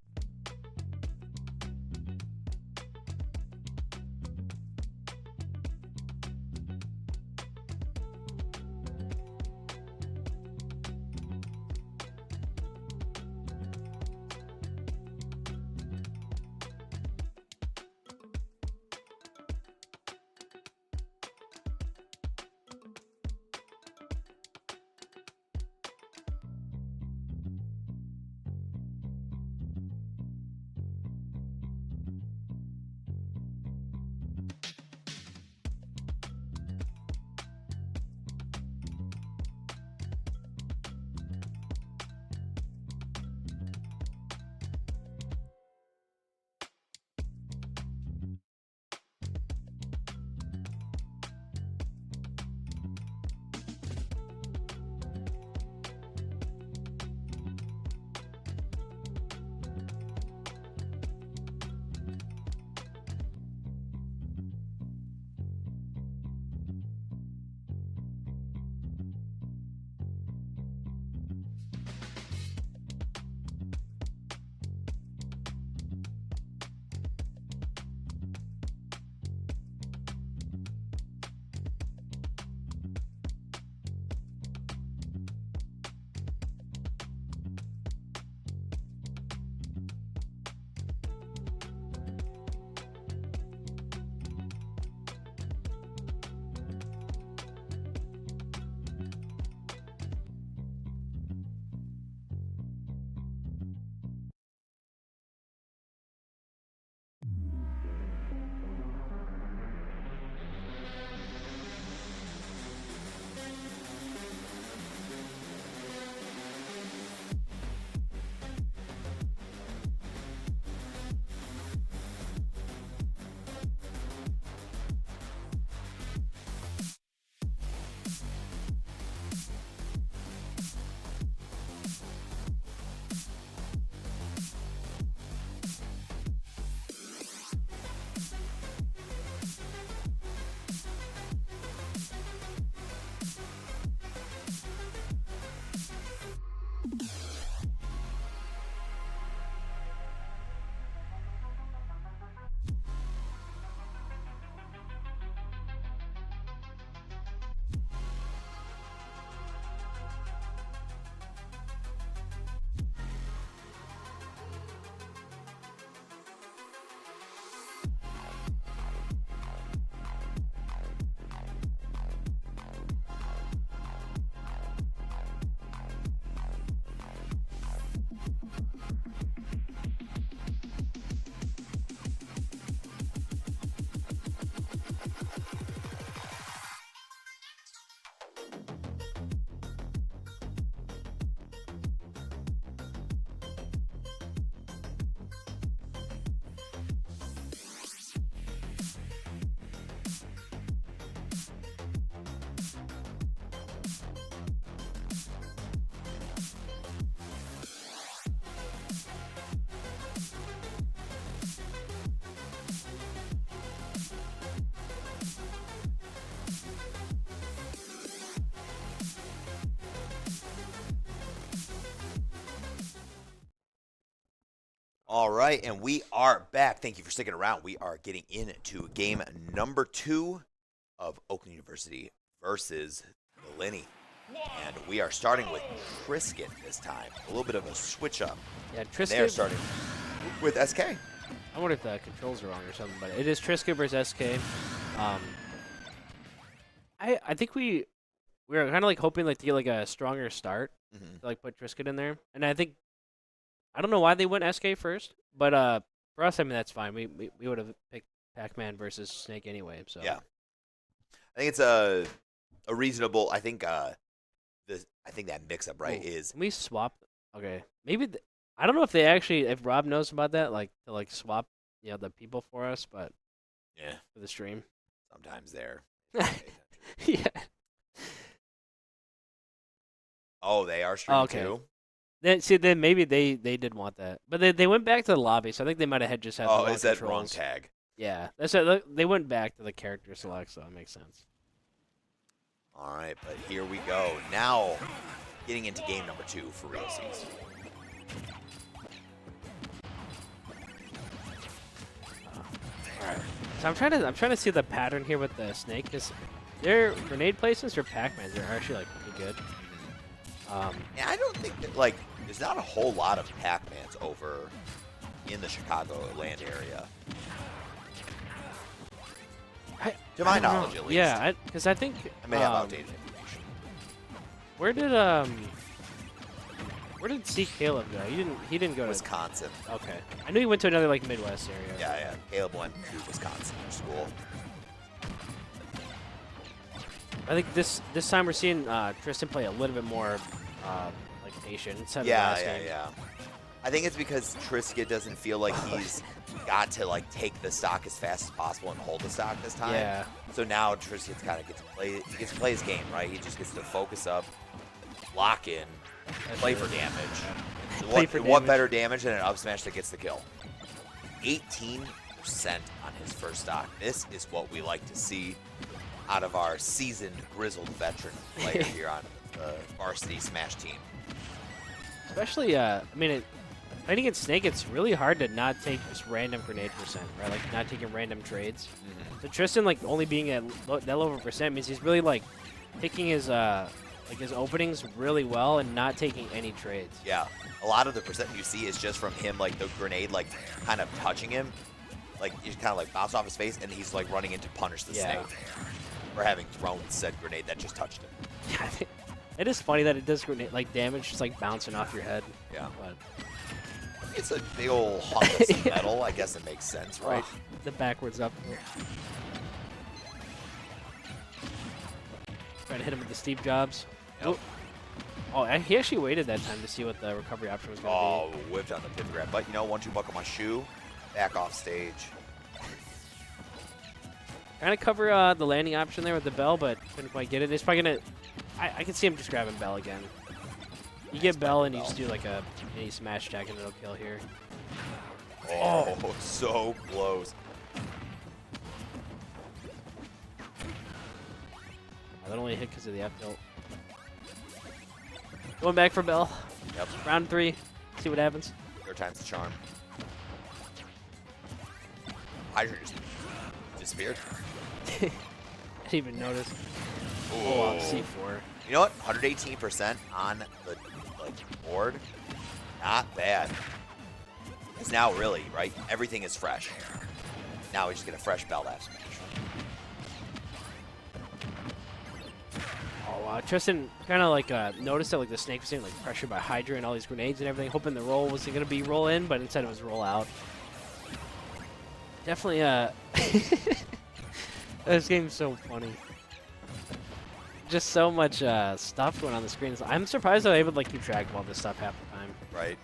All right, and we are back. Thank you for sticking around. We are getting into game number 2 of Oakland University versus Lenny. And we are starting with Trisket this time. A little bit of a switch up. Yeah, They're Trisket. starting with SK. I wonder if the controls are wrong or something, but it is Trisket versus SK. I think we were kind of like hoping like to get like a stronger start to like put Trisket in there, and I don't know why they went SK first, but for us, I mean that's fine. We would have picked Pac-Man versus Snake anyway. So Yeah, I think it's a reasonable. I think I think that mix-up is Can we swap? Okay, maybe I don't know if Rob knows about that, like to like swap the people for us, but yeah. for the stream. Sometimes they're. Yeah. Oh, they are streaming Okay. too. Then maybe they did want that, but they went back to the lobby, so I think they might have just had. Oh, the is that wrong controls. tag? Yeah, that's it. They went back to the character select, so that makes sense. All right, but here we go. Now, getting into game number 2 for realsies. All right. So I'm trying to see the pattern here with the Snake, because their grenade placements or Pac-Mans are actually like pretty good. And I don't think that, like, there's not a whole lot of Pac-Mans over in the Chicago-land area. To my I don't know. knowledge, at least. Yeah, because I think I may have outdated information. Where did C Caleb go? He didn't go to Wisconsin. Okay, I knew he went to another like Midwest area. Yeah. Caleb went to Wisconsin for school. I think this time we're seeing Tristan play a little bit more like patient instead of Yeah. last game. I think it's because Trisket doesn't feel like he's got to like take the stock as fast as possible and hold the stock this time. Yeah. So now Trisket kind of gets to play his game, right? He just gets to focus up, lock in, play for damage. What better damage than an up smash that gets the kill? 18% on his first stock. This is what we like to see out of our seasoned, grizzled veteran player here on the varsity Smash team. Especially, I mean, playing against Snake, it's really hard to not take just random grenade percent, right? Like not taking random trades. So Tristan, like only being at that low of a percent means he's really like picking his his openings really well and not taking any trades. Yeah, a lot of the percent you see is just from him, like the grenade, like kind of touching him, like he's kind of like bounce off his face, and he's like running in to punish the Snake for having thrown said grenade that just touched him. Yeah, it is funny that it does grenade like damage, just like bouncing off your head. Yeah, but it's a big old hunk of some metal. I guess it makes sense, right? The backwards up. Trying to hit him with the Steve Jobs. Yep. Oh, he actually waited that time to see what the recovery option was going to be. Whipped on the pivot grab. But, 1-2 buck on my shoe. Back off stage. Trying to cover the landing option there with the Bell, but couldn't quite get it. It's probably going to... I can see him just grabbing Bell again. You get Bell and you just do like a mini smash attack and it'll kill here. Oh, so close. That only hit because of the F tilt. Going back for Bell. Yep. Round 3. See what happens. Third time's the charm. Hydra just disappeared. I didn't even notice. Oh, wow, C4. You know what? 118% on the board. Not bad. Because now really, right? Everything is fresh. Now we just get a fresh bell lap smash. Oh, wow. Tristan kind of like noticed that like the snake was getting like pressured by Hydra and all these grenades and everything, hoping the roll was going to be roll in, but instead it was roll out. Definitely, this game's so funny. Just so much stuff going on the screen. I'm surprised I'm able to like keep track of all this stuff half the time. Right.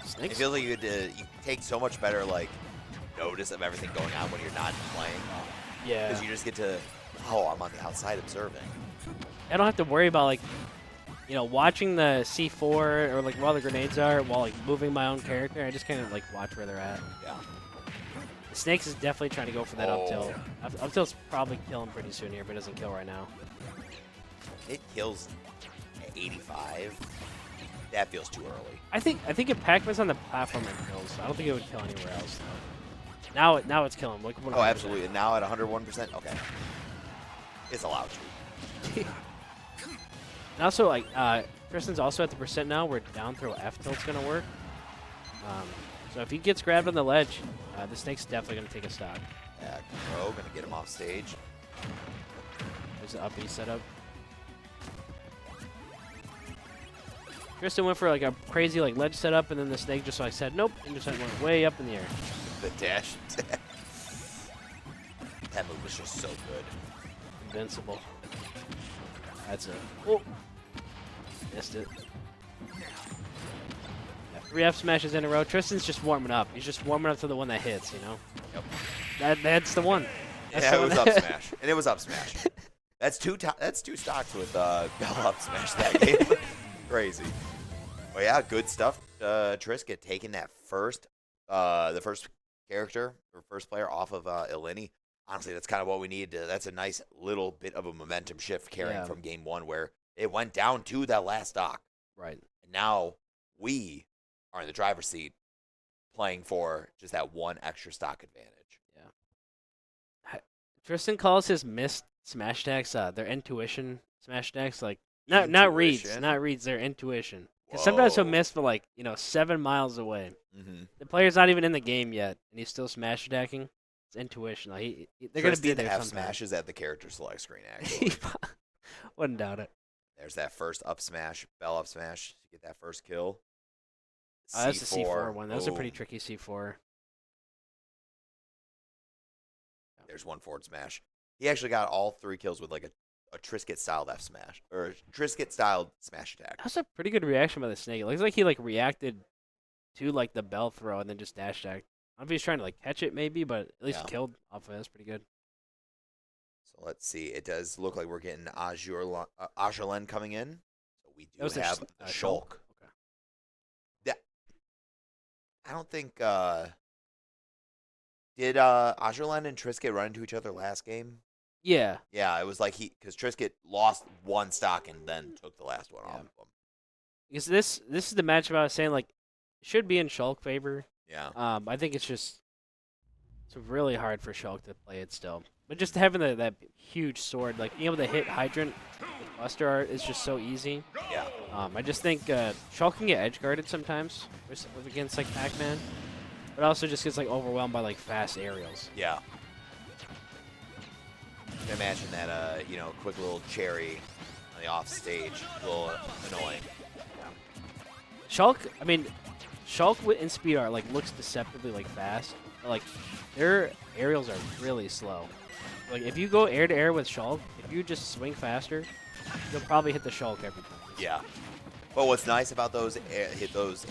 Snakes? It feels like you take so much better like notice of everything going on when you're not playing. Yeah. Because you just get to, oh, I'm on the outside observing. I don't have to worry about like, you know, watching the C4 or like where all the grenades are while like moving my own character. I just kind of like watch where they're at. Yeah. The Snakes is definitely trying to go for that up tilt. Up tilt's probably killing pretty soon here, but it doesn't kill right now. It kills at 85. That feels too early. I think if Pac-Man's on the platform, it kills. I don't think it would kill anywhere else though. Now it's killing. Like, Oh, absolutely. And now at 101%, okay. It's allowed to. And also, like, Tristan's also at the percent now where down throw F tilt's gonna work. So if he gets grabbed on the ledge, the Snake's definitely gonna take a stock. Yeah, Crow gonna get him off stage. There's the up B setup. Tristan went for like a crazy like ledge setup, and then the Snake just like said nope, and just went way up in the air. The dash attack. That move was just so good. Invincible. That's it. Oh, missed it. Yeah, 3 F smashes in a row. Tristan's just warming up. He's just warming up to the one that hits, you know? Yep. That's the one. That's yeah, the it was one. up smash. And it was up smash. That's two stocks with Bell up smash that game. Crazy. Well, yeah, good stuff. Trisket taking that the first character or first player off of Illini. Honestly, that's kind of what we need. That's a nice little bit of a momentum shift carrying from game 1 where it went down to that last stock. Right. And now we are in the driver's seat playing for just that one extra stock advantage. Yeah. Tristan calls his missed smash attacks their intuition smash attacks. Like, not reads. Not reads, their intuition. Because sometimes he'll miss for like, 7 miles away. Mm-hmm. The player's not even in the game yet, and he's still smash attacking. It's intuition. Like, they're going to be there have sometime. smashes at the character select screen, actually. Wouldn't doubt it. There's that first up smash, Bell up smash to get that first kill. That's the C4 one. That was a pretty tricky C4. There's one forward smash. He actually got all 3 kills with like a Trisket styled F smash or Trisket styled smash attack. That was a pretty good reaction by the Snake. It looks like he like reacted to like the bell throw and then just dash attacked. I don't know if he's trying to like catch it maybe, but at least killed off of it. That's pretty good. So let's see. It does look like we're getting Azurlen coming in. So we do have Shulk. Okay. Yeah. I don't think did Azurlen and Trisket run into each other last game? Yeah. Yeah, it was like because Trisket lost one stock and then took the last one off of him. Because this is the matchup I was saying like should be in Shulk favor. Yeah. I think it's really hard for Shulk to play it still. But just having that huge sword, like being able to hit Hydrant with Buster Art is just so easy. Yeah. I just think Shulk can get edge guarded sometimes against like Pac-Man, but also just gets like overwhelmed by like fast aerials. Yeah. I can imagine that quick little cherry on the off stage, a little annoying. Shulk in speed art like looks deceptively like fast, but like their aerials are really slow. Like if you go air to air with Shulk, if you just swing faster, you'll probably hit the Shulk every time. Yeah. But what's nice about those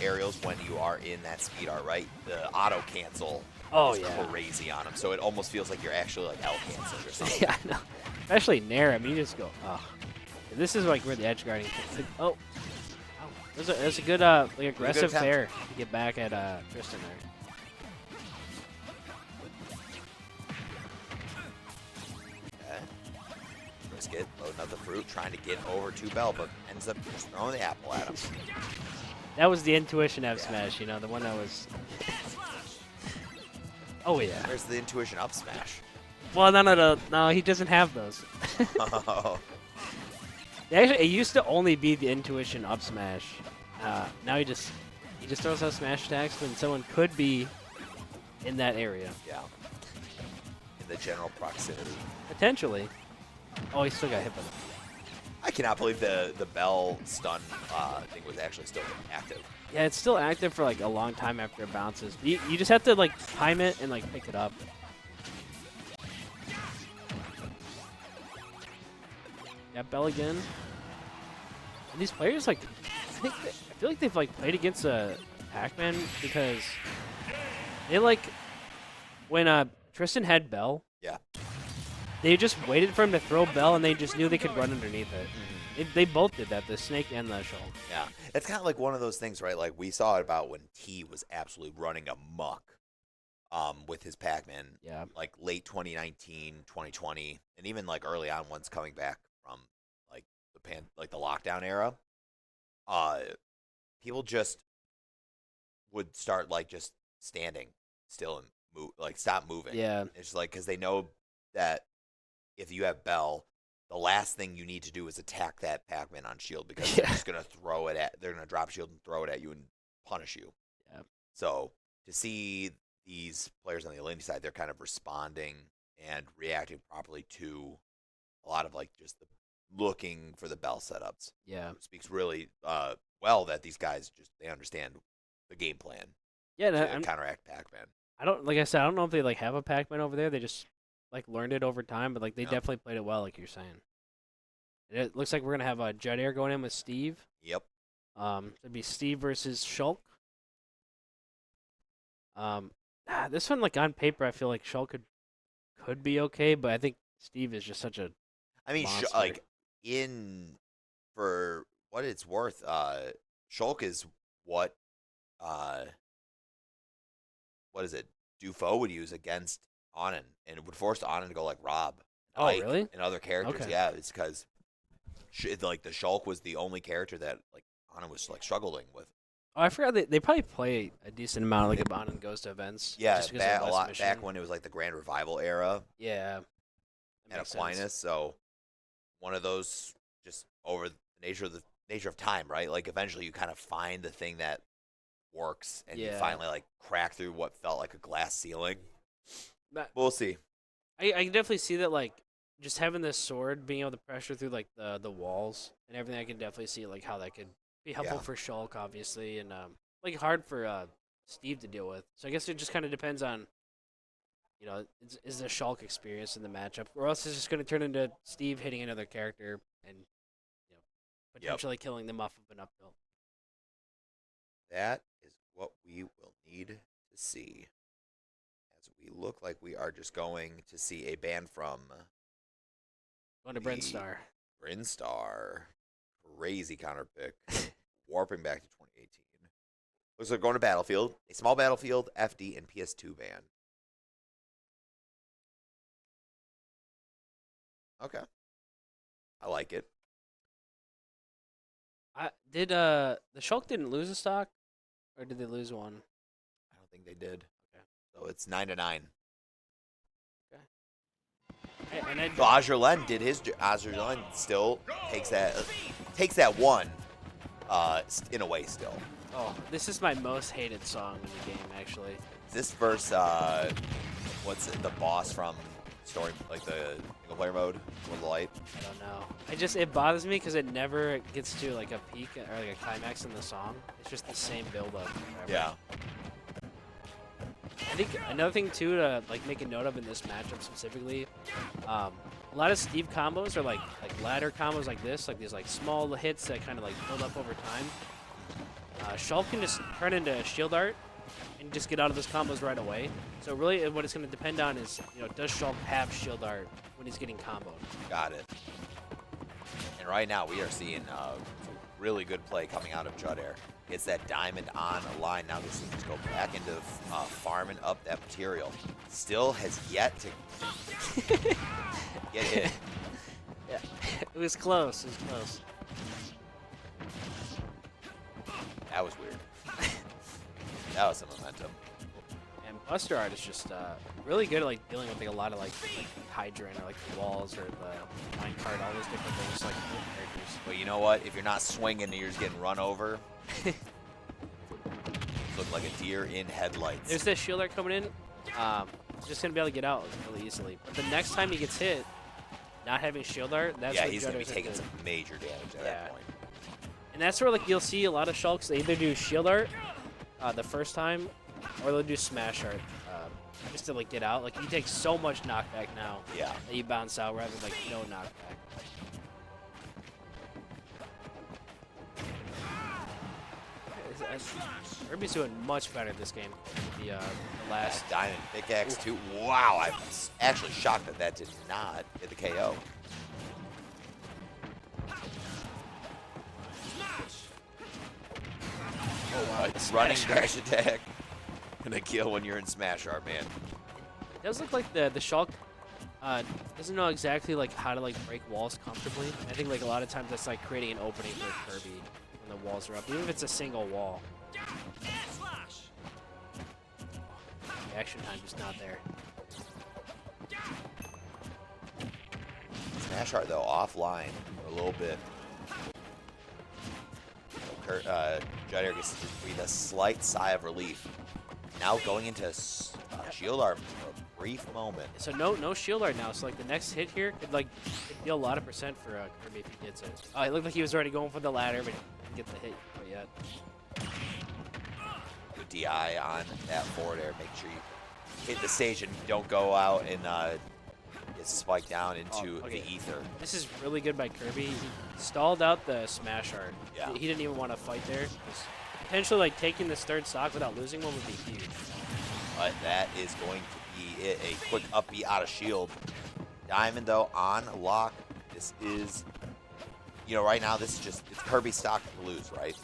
aerials when you are in that speed art, right? The auto cancel is crazy on them, so it almost feels like you're actually like L cancel or something. Yeah, I know. Especially Nair, I mean, you just go, oh. This is like where the edge guarding. Oh, there's a good like aggressive fair to get back at Tristan there. Brisket, loading up the fruit, trying to get over to Bell, but ends up just throwing the apple at him. That was the intuition F smash, you know, the one that was. Oh yeah. Where's the intuition up smash? Well, no, he doesn't have those. Oh. Actually, it used to only be the intuition up smash. Now he just throws out smash attacks when someone could be in that area. Yeah. In the general proximity. Potentially. Oh, he still got hit by that. I cannot believe the Bell stun thing was actually still active. Yeah, it's still active for like a long time after it bounces. You just have to like time it and like pick it up. Yeah, Bell again. And these players like, I feel like they've like played against Pac-Man because they like when Tristan had Bell. Yeah. They just waited for him to throw Bell, and they just knew they could run underneath it. They both did that, the Snake and the Shulk. Yeah. It's kind of like one of those things, right? Like we saw it about when T was absolutely running amok with his Pac-Man. Yeah. Like late 2019, 2020, and even like early on once coming back from like the lockdown era. People just would start like just standing still and move, like stop moving. Yeah. It's like because they know that if you have Bell, the last thing you need to do is attack that Pac-Man on shield because they're just gonna throw it at. They're gonna drop shield and throw it at you and punish you. Yeah. So to see these players on the Alinity side, they're kind of responding and reacting properly to a lot of like just the looking for the Bell setups. Yeah. It speaks really well that these guys they understand the game plan Yeah. to counteract Pac-Man. Like I said, I don't know if they like have a Pac-Man over there. They just like learned it over time, but like they definitely played it well, like you're saying. It looks like we're gonna have a Jet Air going in with Steve. Yep. It'd be Steve versus Shulk. This one, like on paper, I feel like Shulk could be okay, but I think Steve is just such a. I mean, monster. For what it's worth, Shulk is what is it? Dufo would use against Anand, and it would force Anand to go like Rob. Oh, Ike, really? And other characters, Okay. yeah. It's because like the Shulk was the only character that like Anand was like struggling with. Oh, I forgot they probably play a decent amount, like if Anand goes to events. Yeah, just because of a less lot mission. back when it was like the Grand Revival era Yeah. That at makes Aquinas. sense. So one of those just over the nature of time, right? Like eventually you kind of find the thing that works, and you Yeah. finally like crack through what felt like a glass ceiling. But We'll see. I can definitely see that, like, just having this sword, being able to pressure through like the walls and everything. I can definitely see like how that could be helpful Yeah. for Shulk, obviously, and like hard for Steve to deal with. So I guess it just kind of depends on, you know, is the Shulk experience in the matchup, or else it's just going to turn into Steve hitting another character and, you know, potentially killing them off of an uphill. That is what we will need to see. As we look like we are just going to see a band from Going to Brinstar. Brinstar. Crazy counter pick. Warping back to 2018. Looks like going to Battlefield. A small Battlefield, FD, and PS2 band. Okay. I like it. The Shulk didn't lose a stock, or did they lose one? I don't think they did. Okay. So it's 9-9. And I, So Azurlen did his. Azurlen still takes that one in a way still. oh, this is my most hated song in the game, actually. This verse, what's it, the boss from story, like the single player mode, World of Light? I don't know. It bothers me because it never gets to like a peak or like a climax in the song. It's just the same build up. Yeah. I think another thing too to like make a note of in this matchup specifically, a lot of Steve combos are like ladder combos like this, like these like small hits that kind of like build up over time. Shulk can just turn into a shield art and just get out of those combos right away. So really, what it's going to depend on is, you know, does Shulk have shield art when he's getting comboed? Got it. And right now we are seeing really good play coming out of Judair. Gets that diamond on a line. Now this is just go back into farming up that material. Still has yet to get hit. Yeah. It was close. It was close. That was weird. That was some momentum. And Buster Art is just really good at like dealing with like, a lot of like Hydrant or like the walls or the minecart, all those different things like characters. But you know what? If you're not swinging and you're just getting run over, look like a deer in headlights. There's this shield art coming in. Just gonna be able to get out really easily. But the next time he gets hit, not having shield art, that's yeah, when he's gonna be Judder's taking gonna- some major damage at that point. And that's where like you'll see a lot of Shulks. They either do shield art the first time, or they'll do smash art just to like get out. Like he takes so much knockback now Yeah. that you bounce out rather than like no knockback. Kirby's doing much better this game. The last. Diamond pickaxe too. Wow, I'm actually shocked that that did not get the KO. Oh, running dash attack. Gonna kill when you're in Smash Art, man. It does look like the Shulk doesn't know exactly like how to like break walls comfortably. I think like a lot of times that's like creating an opening for Kirby when the walls are up, even if it's a single wall. Reaction time just not there. Smash Art though offline for a little bit. Judder gets to breathe a slight sigh of relief. Now going into shield art for a brief moment. So no shield art now. So like the next hit here could deal a lot of percent for Kirby if he gets it. Oh, it looked like he was already going for the ladder, but he didn't get the hit quite yet. Good DI on that forward air. Make sure you hit the stage and don't go out and get spiked down into the ether. This is really good by Kirby. He stalled out the smash art. Yeah. He didn't even want to fight there. Potentially like taking this third stock without losing one would be huge. But that is going to be it. A quick upbeat out of shield. Diamond though on lock. This is, you know, right now this is just it's Kirby stock to lose, right?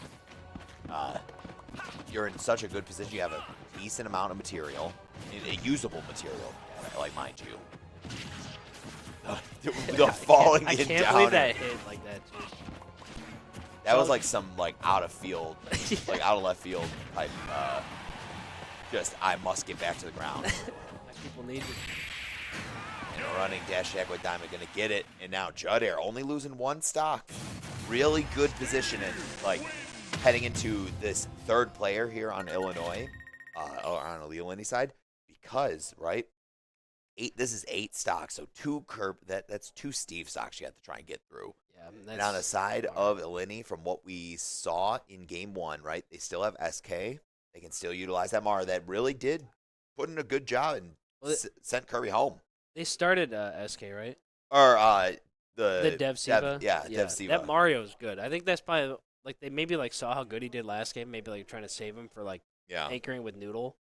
You're in such a good position. You have a decent amount of material, a usable material, like mind you. The falling I in can't down. believe that hit like that, dude. That was like some like out of field, like out of left field type. Just I must get back to the ground. People need to. And a running dash attack with Diamond gonna get it, and now Judder only losing one stock. Really good position and like heading into this third player here on Illinois, or on the Illini side, because right. This is 8 stocks, so 2 that's 2 Steve stocks you have to try and get through. Yeah, And on the side of Illini, from what we saw in game 1, right, they still have SK. They can still utilize that Mara that really did put in a good job and sent Kirby home. They started SK, right? Or The Dev Siva. Dev Siva. That Mario's good. I think that's probably like they maybe like saw how good he did last game. Maybe like trying to save him for like anchoring with Noodle.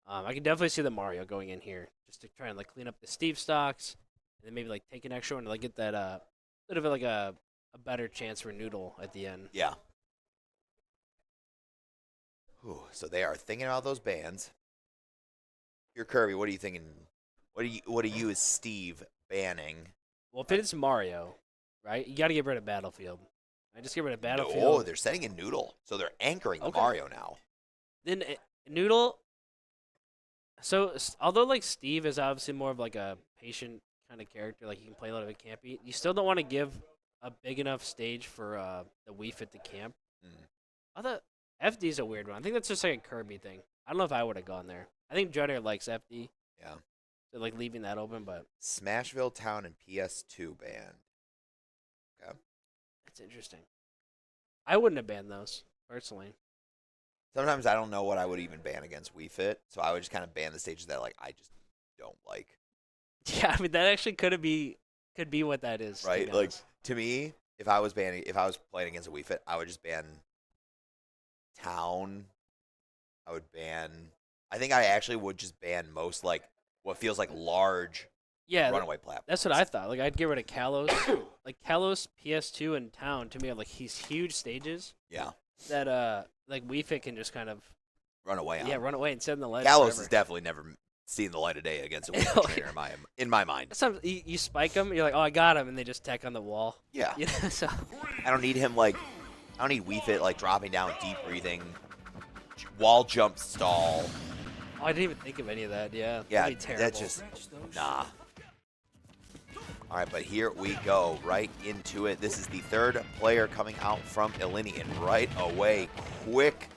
I can definitely see the Mario going in here just to try and like clean up the Steve stocks, and then maybe like take an extra one to like get that bit of like a better chance for Noodle at the end. Yeah. Whew, so they are thinking about those bans. You're Kirby. What are you thinking? What are you as Steve banning? Well, if it's Mario, right, you got to get rid of Battlefield. I just get rid of Battlefield. Oh, they're setting in Noodle, so they're anchoring the Mario now. Then Noodle. So, although, like, Steve is obviously more of, like, a patient kind of character, like, he can play a lot of it campy, you still don't want to give a big enough stage for the Wii Fit to camp. I thought FD's a weird one. I think that's just, like, a Kirby thing. I don't know if I would have gone there. I think Judder likes FD. Yeah. So, like, leaving that open, but... Smashville Town and PS2 banned. Okay. That's interesting. I wouldn't have banned those, personally. Sometimes I don't know what I would even ban against Wii Fit, so I would just kind of ban the stages that like I just don't like. Yeah, I mean that actually could be what that is. Right? Like to me, if I was playing against a Wii Fit, I would just ban Town. I think I actually would just ban most like what feels like large runaway platforms. That's what I thought. Like I'd get rid of Kalos. Like Kalos, PS2, and Town to me are like these huge stages. Yeah. That like Wii Fit can just kind of run away on. Yeah, run away and sit in the ledge. Kalos forever. is definitely never seeing the light of day against a Wii Fit trainer in my mind. Sometimes you spike them, you're like, oh, I got him, and they just tack on the wall. Yeah. You know, so I don't need him I don't need Wii Fit dropping down, deep breathing, wall jump stall. Oh, I didn't even think of any of that. Yeah. Yeah, That'd be terrible. that's just nah. All right, but here we go, right into it. This is the third player coming out from Illini, and right away, quick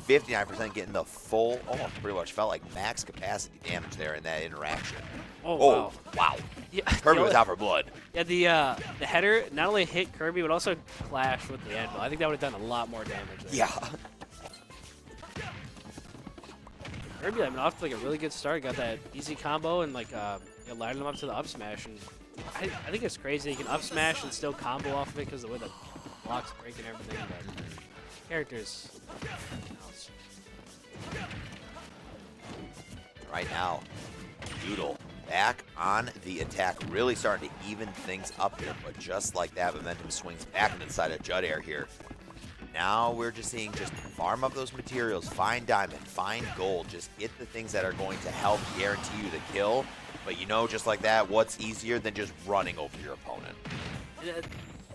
59% getting the full, almost pretty much felt like max capacity damage there in that interaction. Oh, wow. Yeah, Kirby was out for blood. Yeah, the header not only hit Kirby, but also clashed with the anvil. I think that would have done a lot more damage there. Yeah. Kirby, I mean, off to a really good start. Got that easy combo and lining him up to the up smash. And I think it's crazy. He can up smash and still combo off of it because of the way the blocks break and everything. But characters. Right now, Doodle back on the attack, really starting to even things up here. But just like that, momentum swings back into the side of Judd Air here. Now we're just seeing farm up those materials, find diamond, find gold, just get the things that are going to help guarantee you the kill. But just like that, what's easier than just running over your opponent?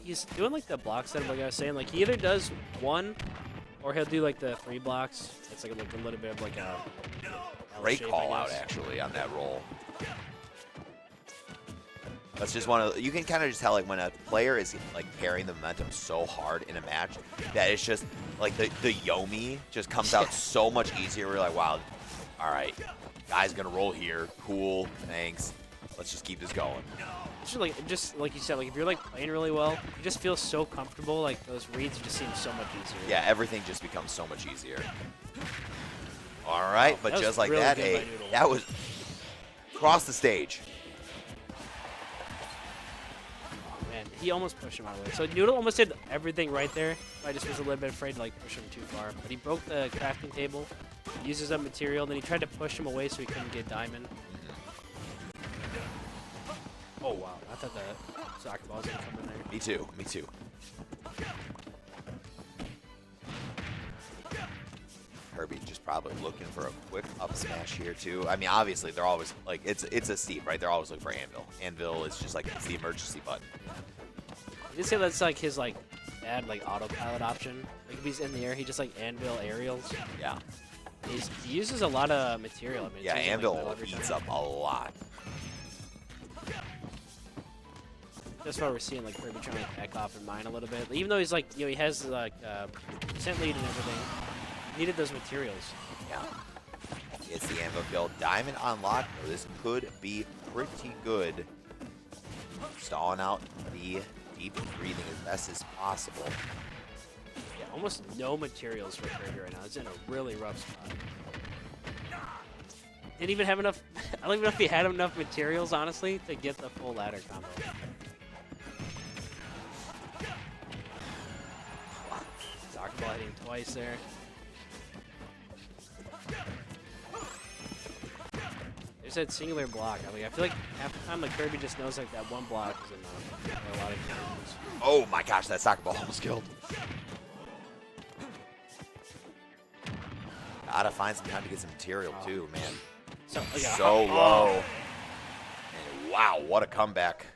He's doing the block setup, like I was saying. He either does one, or he'll do the 3 blocks. It's a little bit of a great shape, call out actually on that roll. That's just you can kind of just tell when a player is carrying the momentum so hard in a match that it's just the Yomi just comes out so much easier. We're like, wow, all right, guy's gonna roll here. Cool, thanks. Let's just keep this going. Just like you said, if you're playing really well, you just feel so comfortable. Those reads just seem so much easier. Yeah, everything just becomes so much easier. All right, but just like really that, that was across the stage. Man, he almost pushed him out of the way. So Noodle almost did everything right there. I just was a little bit afraid to push him too far. But he broke the crafting table, uses up material, then he tried to push him away so he couldn't get diamond. Oh wow, I thought the soccer ball was gonna come in there. Me too, me too. Kirby just probably looking for a quick up smash here too. I mean, obviously they're always it's a steep, right? They're always looking for Anvil. Anvil is just it's the emergency button. You say that's his bad autopilot option. If he's in the air, he just Anvil aerials. Yeah. He uses a lot of material. I mean, yeah, Anvil eats up a lot. That's why we're seeing Kirby trying to back off and mine a little bit. Even though he's he has percent lead and everything. Needed those materials. Yeah. It's the Anvil kill. Diamond on lock. This could be pretty good. Stalling out the deep breathing as best as possible. Yeah, almost no materials for Kirby right now. It's in a really rough spot. Didn't even have enough. I don't even know if he had enough materials, honestly, to get the full ladder combo. Soccer ball hitting twice there. There's that singular block. I feel like half the time Kirby just knows that one block is enough for a lot of characters. Oh my gosh, that soccer ball almost killed. Gotta find some time to get some material too, man. So low. And wow, what a comeback.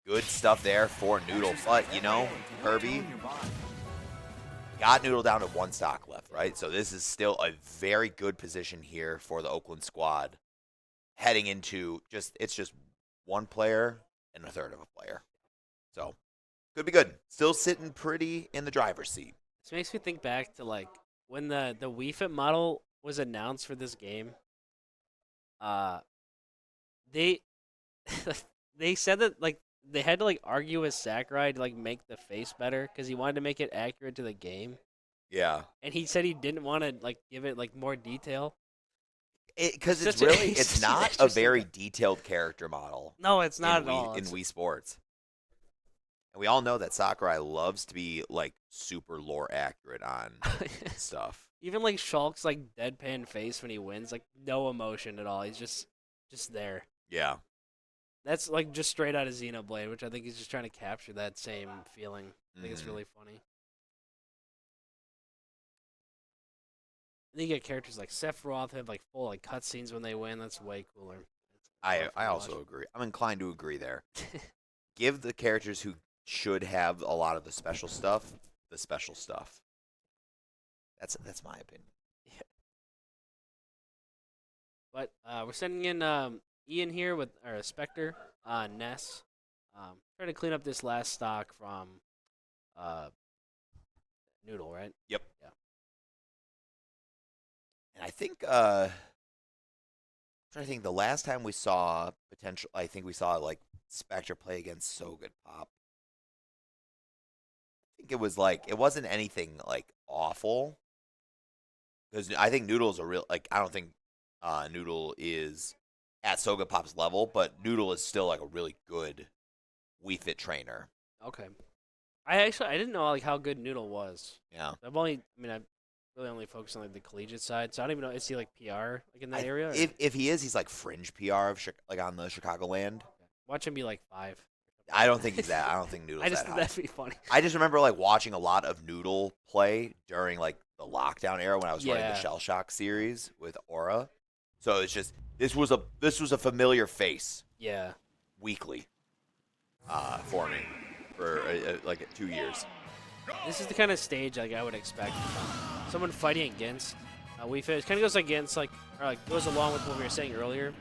Good stuff there for Noodle. But, Kirby got Noodle down to 1 stock left, right? So this is still a very good position here for the Oakland squad. Heading into it's just 1 player and a third of a player. So, could be good. Still sitting pretty in the driver's seat. This makes me think back to when the Wii Fit model was announced for this game. They they said that they had to argue with Sakurai to make the face better because he wanted to make it accurate to the game. Yeah. And he said he didn't want to give it more detail. Because it's not a very detailed character model. No, it's not at all. In Wii Sports. And we all know that Sakurai loves to be super lore accurate on stuff. Even Shulk's deadpan face when he wins, no emotion at all. He's just there. Yeah. That's just straight out of Xenoblade, which I think he's just trying to capture that same feeling. I think it's really funny. And then you get characters like Sephiroth have like full like cutscenes when they win. That's way cooler. I also agree. I'm inclined to agree there. Give the characters who should have a lot of the special stuff the special stuff. That's my opinion. But we're sending in Ian here with our Spectre, Ness. Trying to clean up this last stock from Noodle, right? Yep. Yeah. And I think I think the last time we saw potential, I think we saw like Spectre play against So Good Pop. I think it was like it wasn't anything like awful because I think Noodle's a real like I don't think Noodle is at So Good Pop's level, but Noodle is still like a really good Wii Fit trainer. Okay. I didn't know like how good Noodle was. Yeah. I really only focused on like the collegiate side, so I don't even know is he like PR like in that area? Or? If he is, he's like fringe PR of like on the Chicagoland. Watch him be like 5. I don't think he's that. I don't think Noodle's I just that think high. that'd be funny. I just remember like watching a lot of Noodle play during like the lockdown era when I was running the Shell Shock series with Aura. So it's just this was a familiar face. Yeah. Weekly. For me for like 2 years. This is the kind of stage like I would expect someone fighting against Wii Fit. It kind of goes against goes along with what we were saying earlier.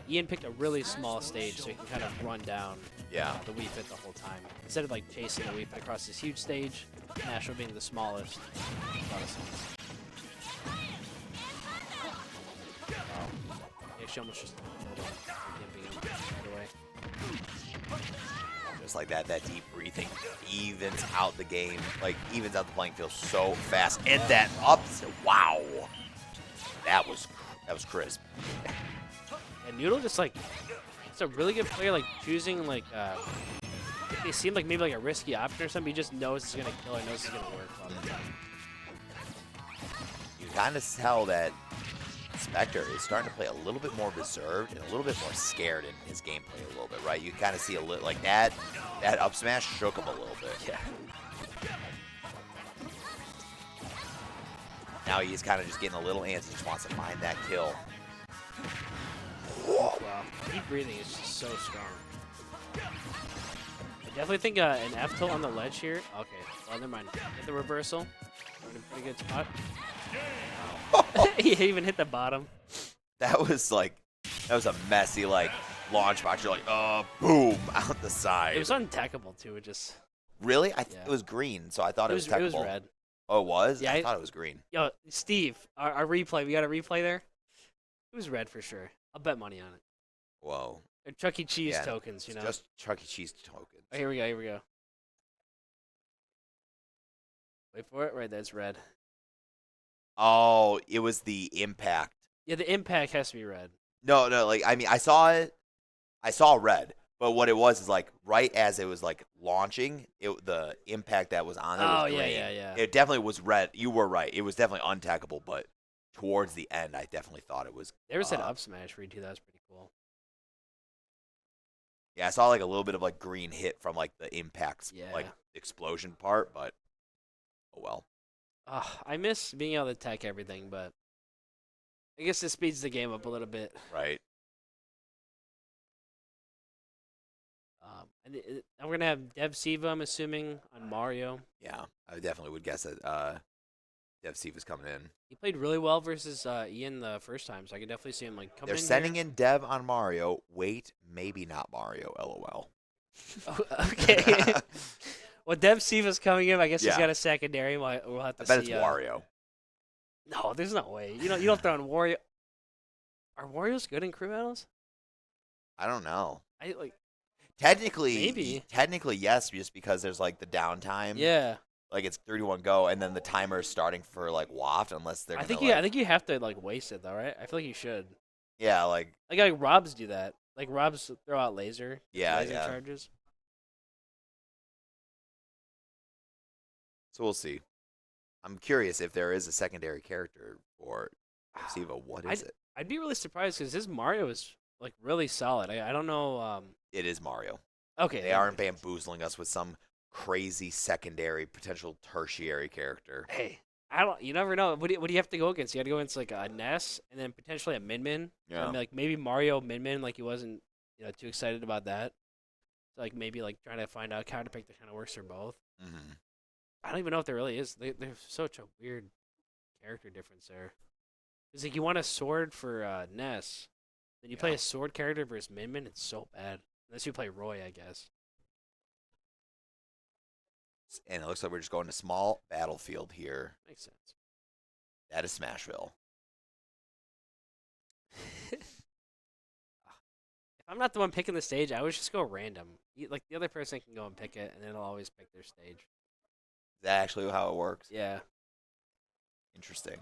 Ian picked a really small stage so he can kind of run down the Wii Fit the whole time. Instead of like chasing the Wii Fit across this huge stage, Nashville being the smallest. She almost just Just like that deep breathing evens out the game, like evens out the playing field so fast. And that ups, wow, that was crisp. And Noodle just like, it's a really good player. Like choosing like, they seem like maybe like a risky option or something. He just knows it's gonna kill. He knows it's gonna work all the time. You kind of tell that Spectre is starting to play a little bit more reserved and a little bit more scared in his gameplay a little bit, right? You kind of see a little like that up smash shook him a little bit. Yeah. Now he's kind of just getting a little antsy, just wants to find that kill. Wow. Deep breathing is just so strong. I definitely think an F tilt on the ledge here. Okay, well, never mind. Get the reversal. We're in a pretty good spot. He even hit the bottom. That was a messy like launch box. You're like, boom, out the side. It was untackable too. It just really, it was green, so I thought it was techable. It was red. Oh, it was? Yeah, I thought it was green. Yo, Steve, our replay. We got a replay there. It was red for sure. I'll bet money on it. Whoa. Or Chuck E. Cheese tokens, you know. Just Chuck E. Cheese tokens. Oh, here we go. Here we go. Wait for it. Right, that's red. Oh, it was the impact. Yeah, the impact has to be red. No, like I mean, I saw it. I saw red, but what it was is like right as it was like launching, the impact that was on it was green. Yeah. It definitely was red. You were right. It was definitely untackable, but towards the end, I definitely thought it was. There was an up smash read too. That was pretty cool. Yeah, I saw like a little bit of like green hit from like the impacts, like explosion part, but oh well. I miss being able to tech everything, but I guess this speeds the game up a little bit. Right. And we're gonna have Dev Siva, I'm assuming, on Mario. Yeah, I definitely would guess that Dev Siva's coming in. He played really well versus Ian the first time, so I could definitely see him like coming in. They're sending in Dev on Mario. Wait, maybe not Mario. LOL. Oh, okay. Well, Dev Siva's coming in. I guess he's got a secondary. We'll have to see. I bet it's Wario. No, there's no way. You don't throw in Wario. Are Wario's good in crew battles? I don't know. Technically, yes, just because there's like the downtime. Yeah. Like it's 3-2-1 go, and then the timer is starting for like waft, unless they're. I think you have to like waste it though, right? I feel like you should. Yeah, like Robs do that. Like Robs throw out laser. Laser charges. So we'll see. I'm curious if there is a secondary character for Siva. What is it? I'd be really surprised because this Mario is like really solid. I don't know. It is Mario. Okay. They aren't bamboozling us with some crazy secondary, potential tertiary character. Hey, I don't. You never know. What do you have to go against? You got to go against like a Ness and then potentially a Min Min. Yeah. I mean, like maybe Mario Min Min. Like he wasn't too excited about that. So like maybe like trying to find out a counter pick that kind of works for both. Mm-hmm. I don't even know if there really is. They're such a weird character difference there. It's like you want a sword for Ness, then you play a sword character versus Min Min. It's so bad. Unless you play Roy, I guess. And it looks like we're just going to small battlefield here. Makes sense. That is Smashville. If I'm not the one picking the stage, I would just go random. Like the other person can go and pick it, and then I'll always pick their stage. Is that actually how it works? Yeah. Interesting.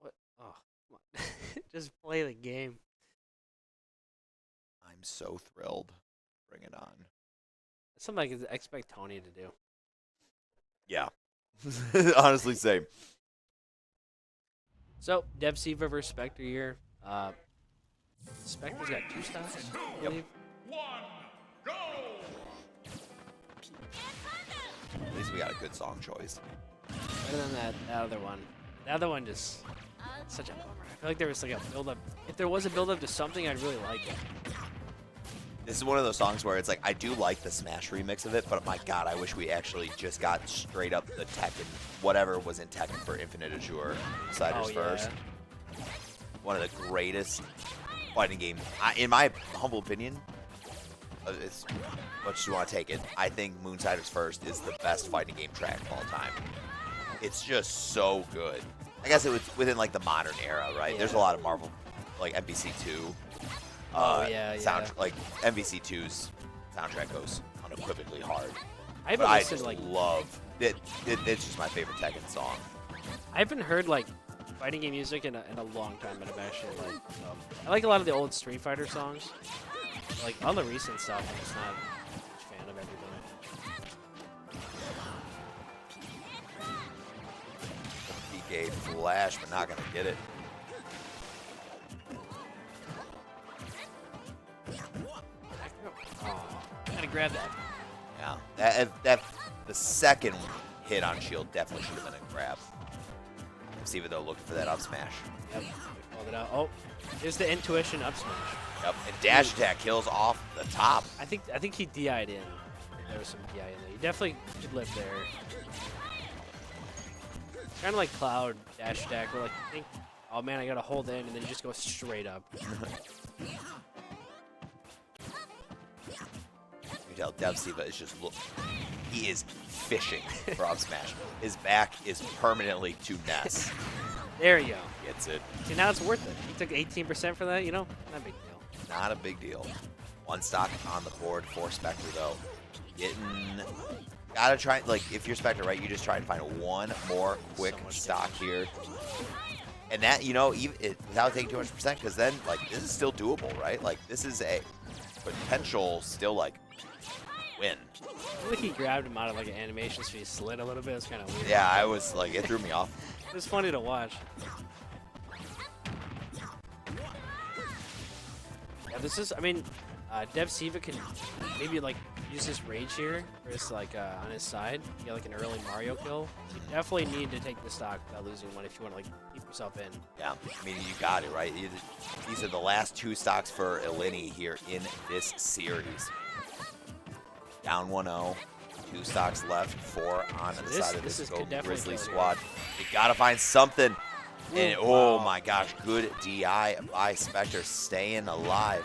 What? Oh, come on. Just play the game. I'm so thrilled. Bring it on. It's something I could expect Tony to do. Yeah. Honestly, same. So, Dev Siva versus Spectre here. Spectre's got 2 stocks, I believe. At least we got a good song choice. Better than that other one. The other one just such a bummer. I feel like there was like a build up. If there was a build up to something, I'd really like it. This is one of those songs where it's like, I do like the Smash remix of it, but my God, I wish we actually just got straight up the Tekken, whatever was in Tekken for Infinite Azure Insiders first. One of the greatest fighting games, in my humble opinion. It's much you want to take it. I think Moonsiders First is the best fighting game track of all time. It's just so good. I guess it was within like the modern era, right? Yeah. There's a lot of Marvel, like MVC2. Like MVC2's soundtrack goes unequivocally hard. I haven't I listened just like love it. It's just my favorite Tekken song. I haven't heard like fighting game music in a long time, but I've actually like I like a lot of the old Street Fighter songs. Like all the recent stuff, I'm just not a huge fan of everything. PK flash, but not gonna get it. Oh, gotta grab that. Yeah, that the second hit on shield definitely should have been a grab. See if they're looking for that up smash. Yep, we called it out. Oh, there's the intuition up smash. Yep, and dash attack kills off the top. I think he DI'd in. There was some DI in there. He definitely could live there. Kind of like Cloud dash attack, where like you think, oh man, I gotta hold in, and then you just go straight up. You tell Dev Siva is just he is fishing for up smash. His back is permanently to Ness. There you go. Gets it. See, now it's worth it. He took 18% for that, not a big deal. Not a big deal. 1 stock on the board for Spectre though. Gotta try, like, if you're Spectre, right, you just try and find one more quick stock here. And that, even without taking too much percent, because then, like, this is still doable, right? Like, this is a potential still, like, win. I feel like he grabbed him out of like an animation, so he slid a little bit. It's kind of weird. Yeah, I was like, it threw me off. It was funny to watch. Yeah, this is, Dev Siva can maybe like use this rage here, or just like on his side, get like an early Mario kill. You definitely need to take the stock without losing one if you want to like keep yourself in. Yeah, you got it, right? These are the last 2 stocks for Eleni here in this series. Down 1-0, 2 stocks left, 4 on the side of this Grizzly squad. You gotta find something. And oh my gosh, good DI by Spectre, staying alive.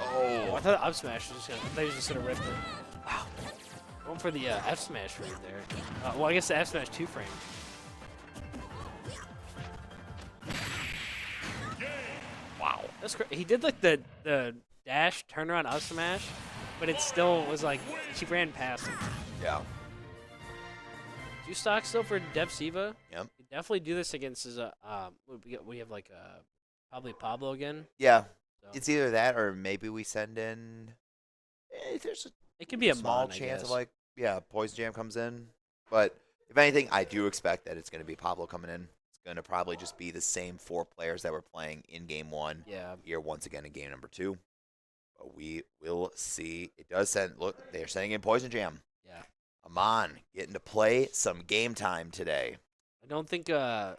Oh, I thought up smash was just gonna rip it. Wow. Going for the F smash right there. Well, I guess the F smash 2 frame. Wow. That's crazy. He did like the dash turnaround up smash, but it still was like she ran past him. Yeah. 2 stocks still for Dev Siva. Yep. You definitely do this against his we have like probably Pablo again. Yeah. So. It's either that or maybe we send in. There's it could be a small Mon, chance of like, Poison Jam comes in. But if anything, I do expect that it's going to be Pablo coming in. It's going to probably just be the same 4 players that were playing in game 1. Yeah. Here once again in game number 2. But we will see. It does send. Look, they're sending in Poison Jam. Yeah. Amon getting to play some game time today. I don't think. I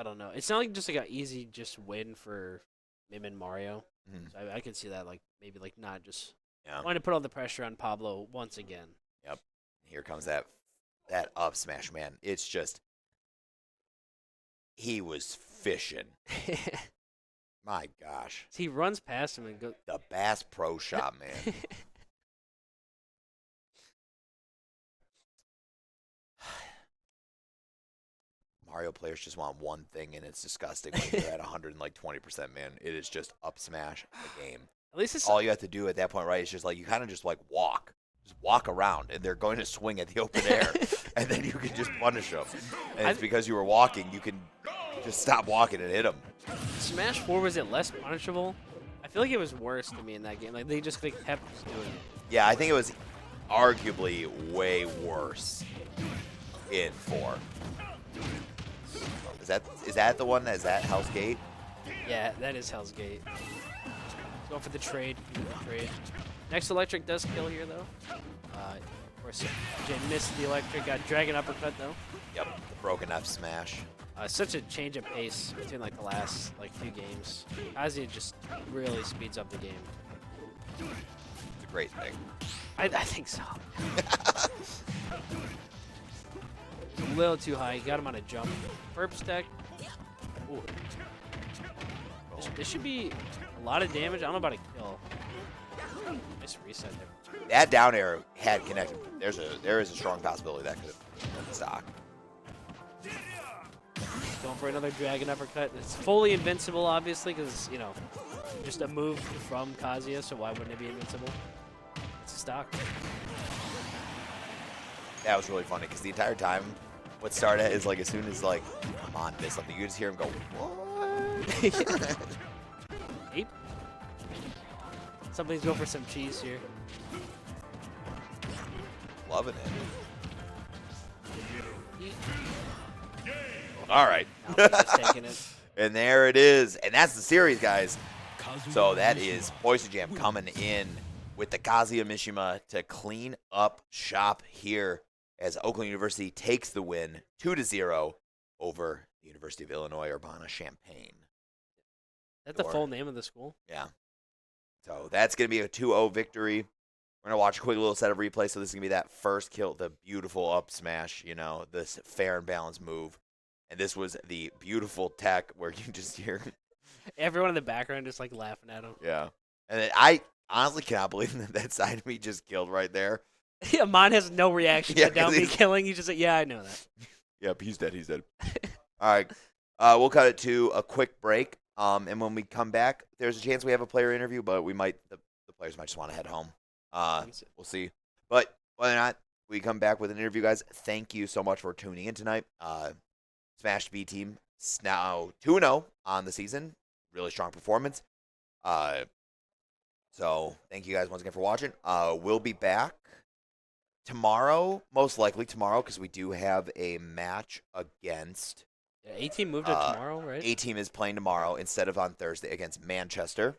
don't know. It's not like just like an easy just win for Mim and Mario. Mhm. So I could see that like maybe like not just Yeah. wanting to put all the pressure on Pablo once again. Yep. Here comes that up smash, man. It's just he was fishing. My gosh. He runs past him and goes. The Bass Pro Shop, man. Mario players just want one thing, and it's disgusting when you're at 120%, man. It is just up smash the game. At least it's All you have to do at that point, right, is just like you kind of just like walk. Just walk around, and they're going to swing at the open air, and then you can just punish them. And it's because you were walking, you can just stop walking and hit them. Smash 4, was it less punishable? I feel like it was worse to me in that game. Like they just like kept doing it. Yeah, I think it was arguably way worse in 4. Is that the one? Is that Hell's Gate? Yeah, that is Hell's Gate. Go for the trade. Next electric does kill here though. Of course, Jay missed the electric. Got Dragon Uppercut though. Yep, the broken F smash. Such a change of pace between like the last like few games. Kazuya just really speeds up the game. It's a great thing. I think so. A little too high. Got him on a jump. Burp stack. Ooh. This should be a lot of damage. I don't know about a kill. Nice reset there. That down air had connected. There is a strong possibility that could have been stock. Going for another Dragon Uppercut. It's fully invincible, obviously, because, you know, just a move from Kazuya, so why wouldn't it be invincible? It's a stock. That was really funny because the entire time, what started is like as soon as like Amon did something, you just hear him go, "What?" Ape? Somebody's going for some cheese here. Loving it. All right. Now he's taking it. And there it is. And that's the series, guys. So that is Poison Jam coming in with the Kazuya Mishima to clean up shop here as Oakland University takes the win 2-0 over the University of Illinois Urbana-Champaign. Is that the full name of the school? Yeah. So that's going to be a 2-0 victory. We're going to watch a quick little set of replays. So this is going to be that first kill, the beautiful up smash, you know, this fair and balanced move. And this was the beautiful tech where you just hear Everyone in the background just like laughing at him. Yeah. And then I honestly cannot believe that side of me just killed right there. Yeah, Mon has no reaction Yeah, to down 'cause me killing. He's just like, yeah, I know that. Yep, he's dead. He's dead. All right. We'll cut it to a quick break. And when we come back, there's a chance we have a player interview, but we might the players might just want to head home. We'll see. But whether or not we come back with an interview, guys, thank you so much for tuning in tonight. Smash B team now 2-0 on the season. Really strong performance. So thank you guys once again for watching. We'll be back tomorrow, most likely tomorrow, because we do have a match against. Yeah, A-Team moved to tomorrow, right? A-Team is playing tomorrow instead of on Thursday against Manchester.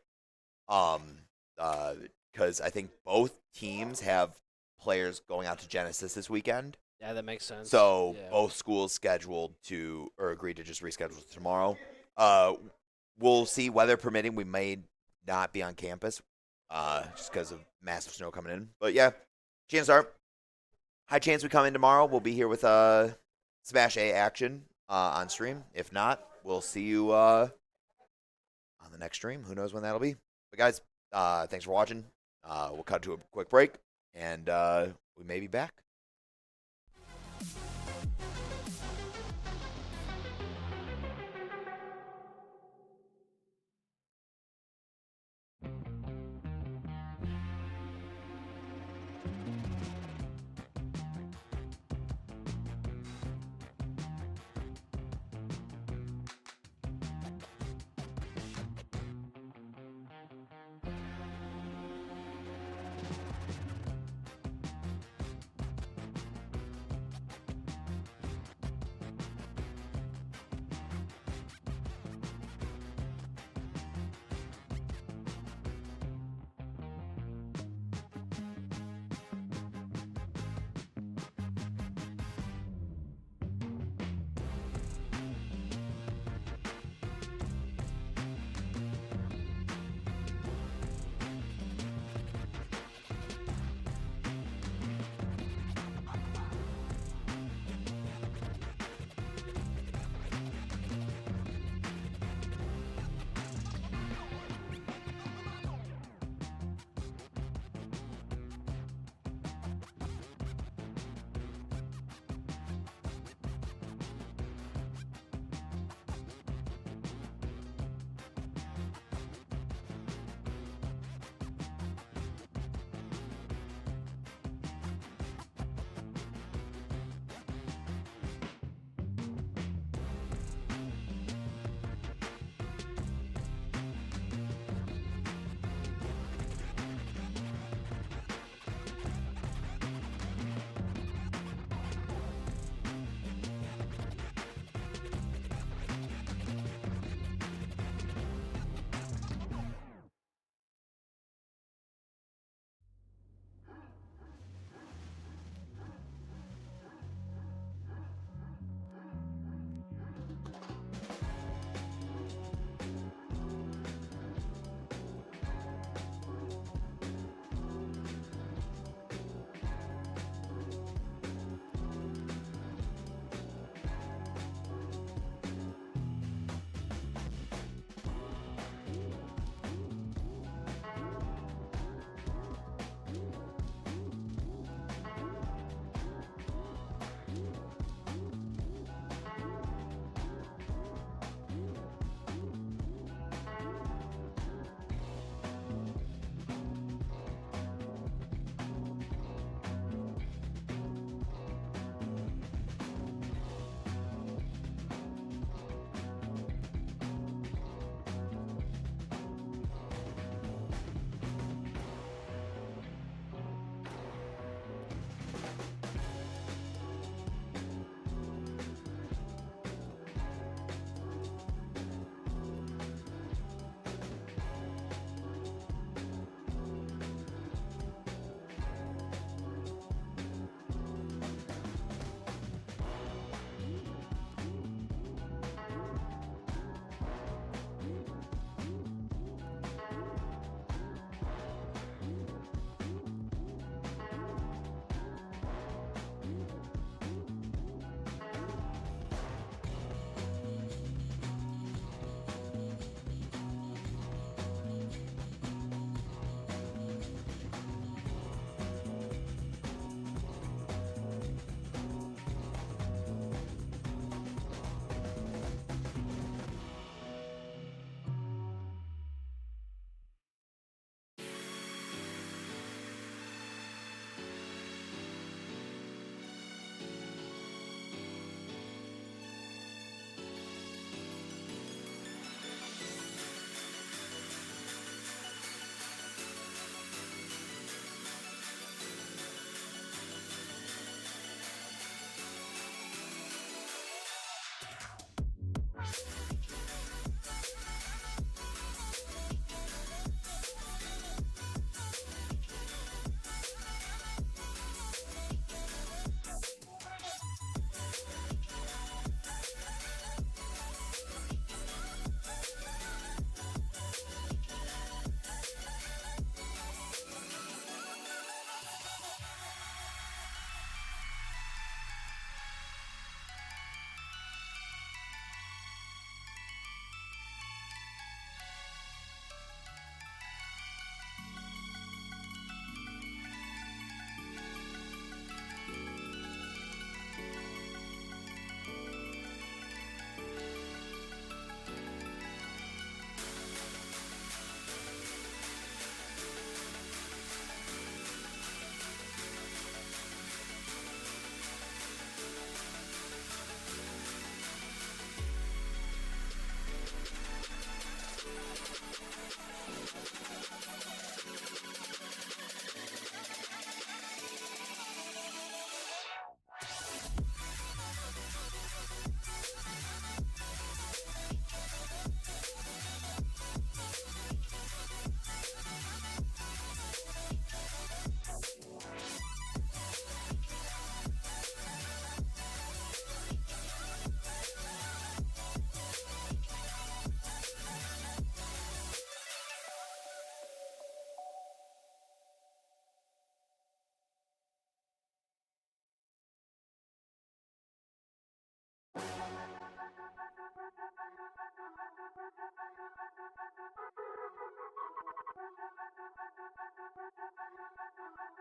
Because I think both teams have players going out to Genesis this weekend. Yeah, that makes sense. So yeah. both schools scheduled to or agreed to just reschedule to tomorrow. We'll see, weather permitting. We may not be on campus just because of massive snow coming in. But yeah, chances are, high chance we come in tomorrow. We'll be here with Smash A action on stream. If not, we'll see you on the next stream. Who knows when that'll be? But guys, thanks for watching. We'll cut to a quick break, and we may be back.